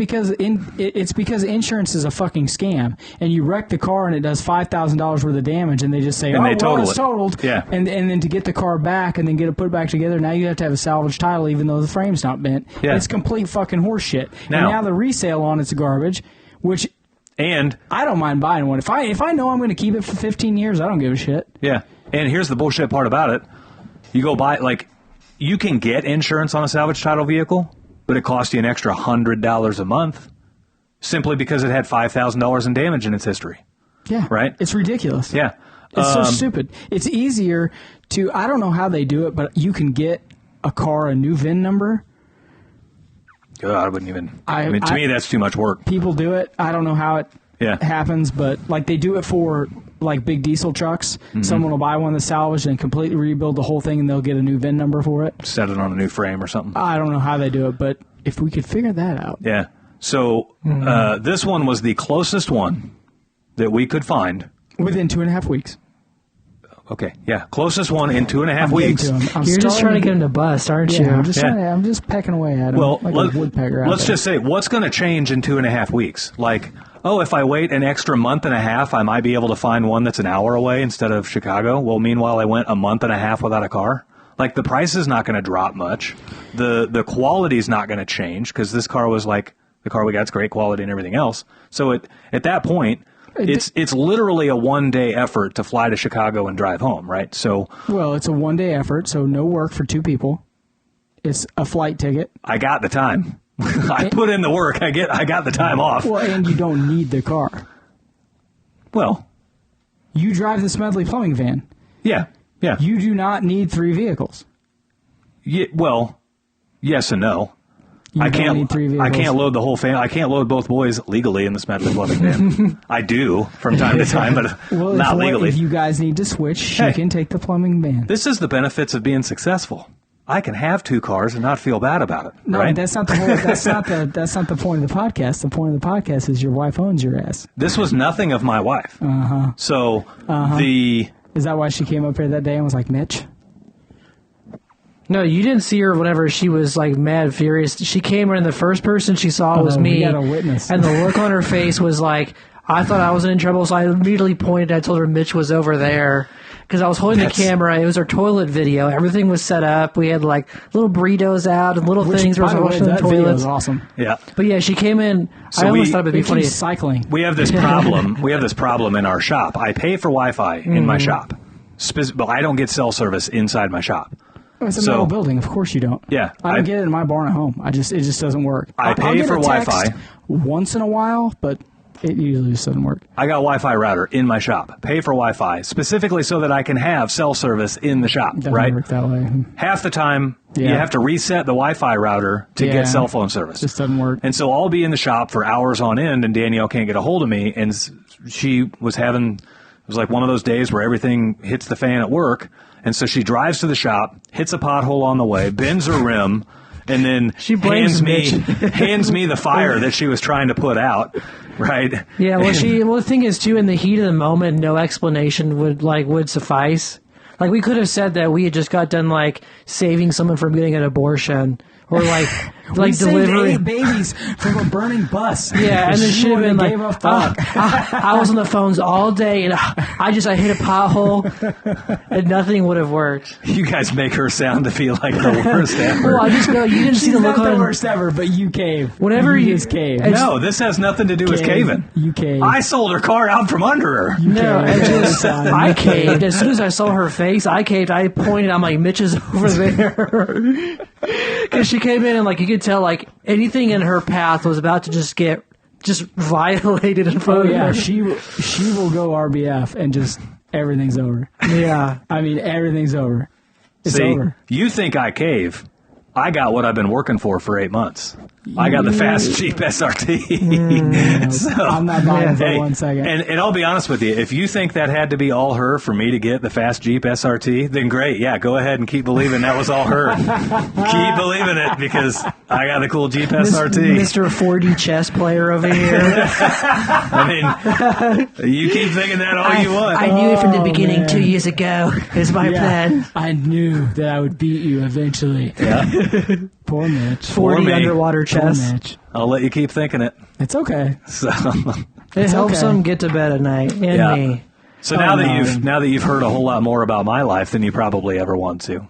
because insurance is a fucking scam, and you wreck the car and it does $5,000 worth of damage, and they just say, it's totaled. Yeah. And then to get the car back and then get it put back together, now you have to have a salvage title, even though the frame's not bent. Yeah. It's complete fucking horseshit. And now the resale on it's garbage, which. And I don't mind buying one. If I know I'm going to keep it for 15 years, I don't give a shit. Yeah. And here's the bullshit part about it. You go buy, like, you can get insurance on a salvage title vehicle, but it costs you an extra $100 a month simply because it had $5,000 in damage in its history. Yeah. Right? It's ridiculous. Yeah. It's so stupid. It's easier to, I don't know how they do it, but you can get a car a new VIN number. I wouldn't even. To me, that's too much work. People do it. I don't know how it happens, but like they do it for like big diesel trucks. Mm-hmm. Someone will buy one that's salvaged and completely rebuild the whole thing, and they'll get a new VIN number for it. Set it on a new frame or something. I don't know how they do it, but if we could figure that out. Yeah. So this one was the closest one that we could find. Within 2.5 weeks. Okay, yeah, closest one in 2.5 weeks. You're just trying to get him to bust, aren't you? I'm just pecking away at him. Well, like a woodpecker. Let's just say, what's going to change in 2.5 weeks? Like, if I wait an extra month and a half, I might be able to find one that's an hour away instead of Chicago. Well, meanwhile, I went a month and a half without a car. Like, the price is not going to drop much. The quality is not going to change because this car was like, the car we got's great quality and everything else. So at that point, it's literally a 1-day effort to fly to Chicago and drive home, right? So it's a 1-day effort, so no work for 2 people. It's a flight ticket. I got the time. I put in the work. I got the time off. Well, and you don't need the car. Well, you drive the Smedley plumbing van. Yeah. You do not need 3 vehicles. Yeah, well, yes and no. I can't load the whole family. I can't load both boys legally in the Smedley plumbing van. I do from time to time, but not legally. If you guys need to switch, she can take the plumbing van. This is the benefits of being successful. I can have 2 cars and not feel bad about it. No, right? that's not the whole. That's not the point of the podcast. The point of the podcast is your wife owns your ass. This was nothing of my wife. So Is that why she came up here that day and was like, Mitch? No, you didn't see her whenever she was like mad furious. She came in, the first person she saw was me. We got a witness. And the look on her face was like, I thought I was in trouble, so I immediately pointed. I told her Mitch was over there because I was holding the camera. It was our toilet video. Everything was set up. We had like little burritos out and little things. By the way, that video is awesome. Yeah. But yeah, she came in. So I almost thought it'd be funny. Cycling. We have this problem. We have this problem in our shop. I pay for Wi-Fi in my shop, but I don't get cell service inside my shop. It's a metal building. Of course you don't. Yeah. I don't get it in my barn at home. It just doesn't work. I pay for Wi-Fi once in a while, but it usually just doesn't work. I got a Wi-Fi router in my shop. Pay for Wi-Fi specifically so that I can have cell service in the shop. Doesn't right? work that way. Half the time, you have to reset the Wi-Fi router to get cell phone service. Just doesn't work. And so I'll be in the shop for hours on end, and Danielle can't get a hold of me. And she was having, it was like one of those days where everything hits the fan at work. And so she drives to the shop, hits a pothole on the way, bends her rim, and then hands me the fire that she was trying to put out, right? Yeah, well, the thing is, too, in the heat of the moment, no explanation would suffice. Like, we could have said that we had just got done, like, saving someone from getting an abortion. Or like delivering 8 babies from a burning bus. Yeah, and it should have been like, I was on the phones all day, and I hit a pothole, and nothing would have worked. You guys make her sound to be like the worst ever. Well, I just know you didn't see the look on the worst ever, but you cave. Whenever you just cave. No, this has nothing to do with caving. You cave. I sold her car out from under her. I caved. As soon as I saw her face, I caved. I pointed. I'm like, Mitch is over there. Because she came in and like you could tell like anything in her path was about to just get violated in front of her. She will go RBF and just everything's over. Yeah, I mean everything's over. It's over. You think I cave? I got what I've been working for 8 months. I got the fast Jeep SRT. So, I'm not buying for 1 second. And I'll be honest with you, if you think that had to be all her for me to get the fast Jeep SRT, then great. Yeah, go ahead and keep believing that was all her. Keep believing it because I got the cool Jeep SRT. Mr. 4D chess player over here. I mean, you keep thinking that all you want. I knew it from the beginning 2 years ago. Is my plan. I knew that I would beat you eventually. Yeah. Poor Mitch. 4D underwater chess. I'll let you keep thinking it. It's okay. So it helps them get to bed at night. And me. So now that you've heard a whole lot more about my life than you probably ever want to.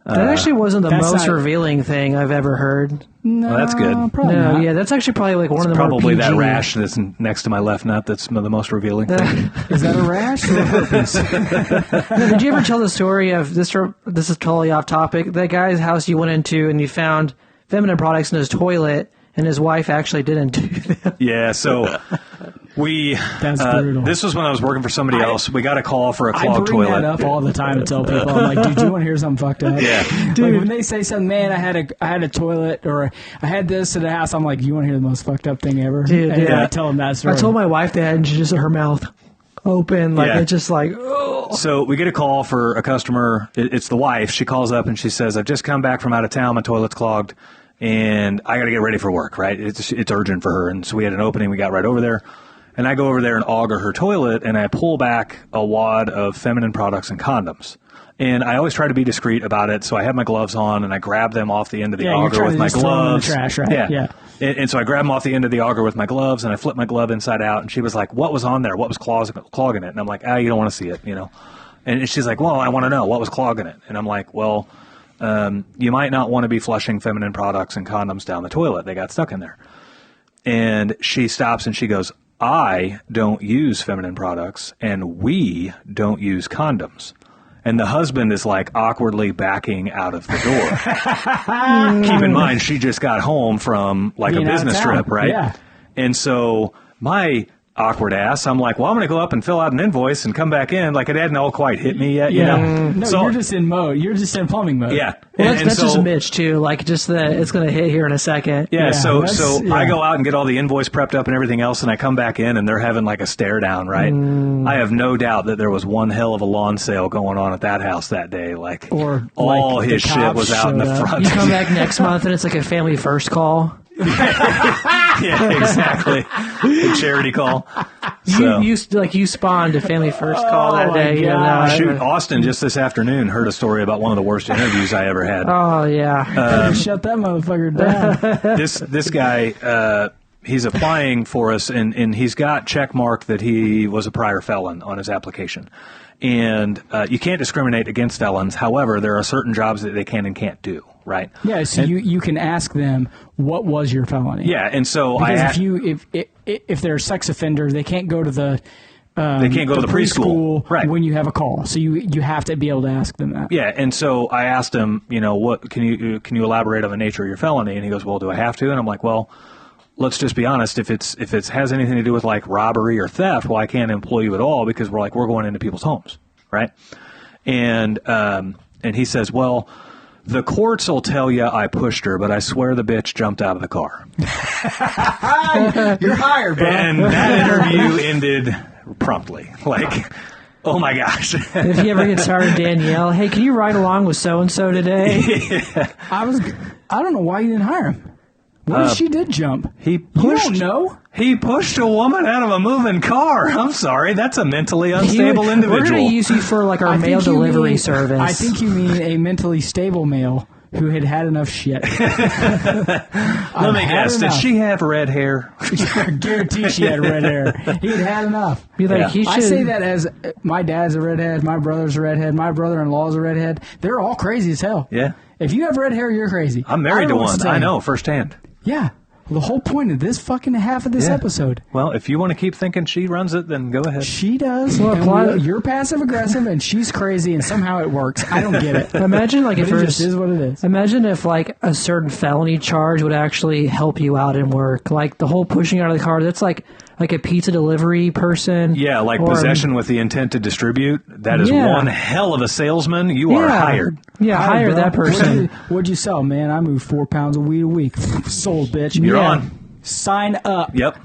That actually wasn't the most revealing thing I've ever heard. No, well, that's good. Probably not. Yeah, that's actually probably like one of the probably more PG. That rash that's next to my left nut that's the most revealing thing. Is that a rash or a herpes? Did you ever tell the story of this? This is totally off topic. That guy's house you went into and you found feminine products in his toilet, and his wife actually didn't do that. Yeah, so that's brutal. This was when I was working for somebody else. We got a call for a clogged toilet. toilet. I bring that up all the time to tell people. I'm like, dude, you want to hear something fucked up? Yeah. Dude. Like when they say something, man, I had a toilet or I had this at the house, I'm like, you want to hear the most fucked up thing ever? Dude, I tell them that story. I told my wife that and she just her mouth open. Like it's just like, oh. So we get a call for a customer. It's the wife. She calls up and she says, I've just come back from out of town. My toilet's clogged. and I got to get ready for work, right? It's urgent for her. And so we had an opening. We got right over there. And I go over there and auger her toilet, and I pull back a wad of feminine products and condoms. And I always try to be discreet about it, so I have my gloves on, and I grab them off the end of the auger with my gloves. Throw them in the trash, right? Yeah. And so I grab them off the end of the auger with my gloves, and I flip my glove inside out, and she was like, what was on there? What was clogging it? And I'm like, you don't want to see it, you know. And she's like, well, I want to know what was clogging it. And I'm like, well, you might not want to be flushing feminine products and condoms down the toilet. They got stuck in there. And she stops, and she goes, I don't use feminine products, and we don't use condoms. And the husband is like awkwardly backing out of the door. Keep in mind, she just got home from like a business trip, right? Yeah. And so my awkward ass, I'm like, well, I'm going to go up and fill out an invoice and come back in. Like, it hadn't all quite hit me yet, you know? No, so, you're just in mode. You're just in plumbing mode. Yeah. Well, that's just Mitch, too. Like, just that it's going to hit here in a second. Yeah, so I go out and get all the invoice prepped up and everything else, and I come back in, and they're having, like, a stare down, right? I have no doubt that there was one hell of a lawn sale going on at that house that day. Like, or all like his shit was out in the front. You come back next month, and it's like a family first call. Yeah, exactly. A charity call. So. You spawned a family first call that day. Shoot, Austin just this afternoon heard a story about one of the worst interviews I ever had. Oh yeah, shut that motherfucker down. This guy, he's applying for us, and he's got check mark that he was a prior felon on his application. And you can't discriminate against felons. However, there are certain jobs that they can and can't do, right? Yeah, so you can ask them, what was your felony? Yeah, and so because if they're a sex offender, they can't go to the they can't go to the preschool, right? When you have a call, so you have to be able to ask them that. Yeah, and so I asked him, what can you elaborate on the nature of your felony? And he goes, well, do I have to? And I'm like, well, let's just be honest. If it has anything to do with like robbery or theft, well, I can't employ you at all because we're going into people's homes, right? And he says, well, the courts will tell you I pushed her, but I swear the bitch jumped out of the car. You're hired, bro. And that interview ended promptly. Like, oh my gosh. If he ever gets tired of Danielle, hey, can you ride along with so-and-so today? Yeah. I don't know why you didn't hire him. What if she did jump? You don't know. He pushed a woman out of a moving car. I'm sorry. That's a mentally unstable individual. We're going to use you for like our mail delivery service. I think you mean a mentally stable male who had enough shit. Let me guess. Did she have red hair? I guarantee she had red hair. He had enough. I say that as my dad's a redhead, my brother's a redhead, my brother-in-law's a redhead. They're all crazy as hell. Yeah. If you have red hair, you're crazy. I'm married to one. I know firsthand. Yeah. Well, the whole point of this fucking half of this episode. Well, if you want to keep thinking she runs it, then go ahead. She does. Well, you're passive aggressive, and she's crazy, and somehow it works. I don't get it. Imagine like if it just is what it is. Imagine if like a certain felony charge would actually help you out in work. Like the whole pushing out of the car. That's like a pizza delivery person. Yeah, like possession with the intent to distribute. That is one hell of a salesman. You are hired. Yeah, hire that person. What'd you sell, man? I moved 4 pounds of weed a week. Sold, bitch. You're on. Sign up. Yep.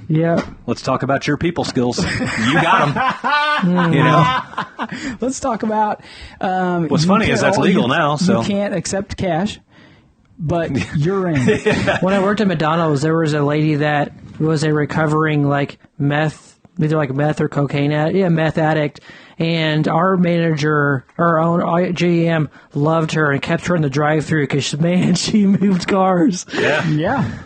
Let's talk about your people skills. You got them. Let's talk about. What's funny is that's legal now. So you can't accept cash, but you're in. When I worked at McDonald's, there was a lady that was a recovering like meth, either like meth or cocaine meth addict. And our manager, our own GM, loved her and kept her in the drive-thru because she moved cars. Yeah.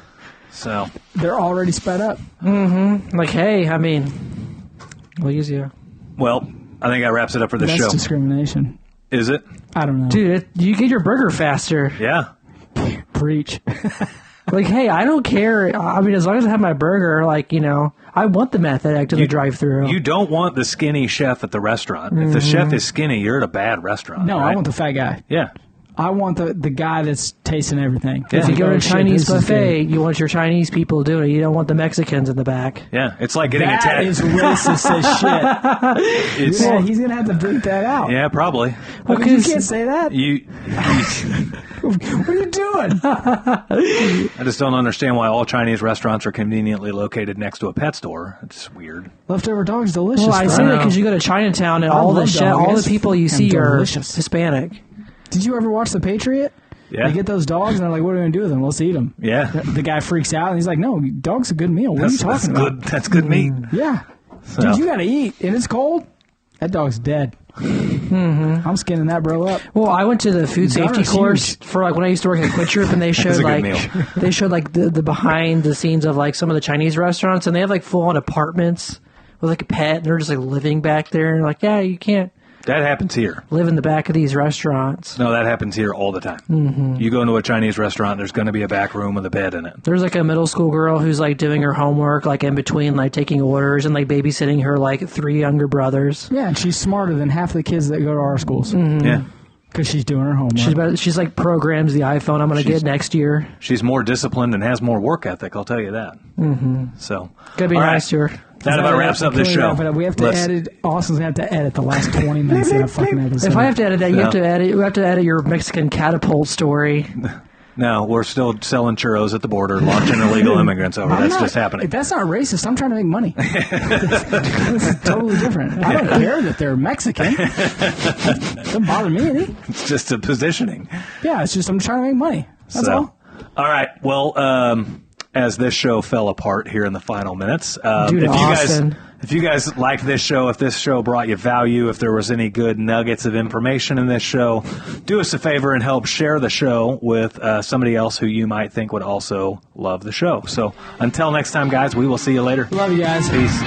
So they're already sped up. Mm-hmm. Like, hey, I mean, we'll use you. Well, I think that wraps it up for the show. That's discrimination. Is it? I don't know. Dude, you get your burger faster. Yeah. Preach. Like, hey, I don't care. I mean, as long as I have my burger, like, I want the meth addict in the drive-thru. You don't want the skinny chef at the restaurant. If the chef is skinny, you're at a bad restaurant. No, right? I want the fat guy. Yeah. I want the guy that's tasting everything. If you go to a Chinese buffet, you want your Chinese people doing it. You don't want the Mexicans in the back. Yeah, it's like getting that attacked. That is racist as shit. Yeah, he's going to have to bleep that out. Yeah, probably. Well, you can't say that. What are you doing? I just don't understand why all Chinese restaurants are conveniently located next to a pet store. It's weird. Leftover dog's delicious. Well, I say that because you go to Chinatown and all the people you see are Hispanic. Did you ever watch The Patriot? Yeah. They get those dogs, and they're like, what are we going to do with them? Let's eat them. Yeah. The guy freaks out, and he's like, no, dog's a good meal. What are you talking about? That's good meat. Yeah. So. Dude, you got to eat. And it's cold. That dog's dead. Mm-hmm. I'm skinning that bro up. Well, I went to the food safety course for like when I used to work at Quick Trip, and they showed like the behind the scenes of like some of the Chinese restaurants, and they have like full on apartments with like a pet, and they're just like living back there, and like, yeah, you can't. That happens here. Live in the back of these restaurants. No, that happens here all the time. Mm-hmm. You go into a Chinese restaurant, there's going to be a back room with a bed in it. There's like a middle school girl who's like doing her homework, like in between, like taking orders and like babysitting her like 3 younger brothers. Yeah, and she's smarter than half the kids that go to our schools. Mm-hmm. Yeah. Because she's doing her homework. She's like programs the iPhone I'm going to get next year. She's more disciplined and has more work ethic, I'll tell you that. Mm-hmm. So. Gotta be nice to her. That about wraps up this show. We have to edit. Austin's going to have to edit the last 20 minutes of that fucking episode. If I have to edit that, you have to edit your Mexican catapult story. No, we're still selling churros at the border, launching illegal immigrants over. That's just happening. That's not racist. I'm trying to make money. This is totally different. I don't care that they're Mexican. Doesn't bother me any. It's just a positioning. Yeah, it's just I'm trying to make money. That's all. All right. Well, as this show fell apart here in the final minutes, if you guys like this show, if this show brought you value, if there was any good nuggets of information in this show, do us a favor and help share the show with somebody else who you might think would also love the show. So until next time, guys, we will see you later. Love you guys. Peace.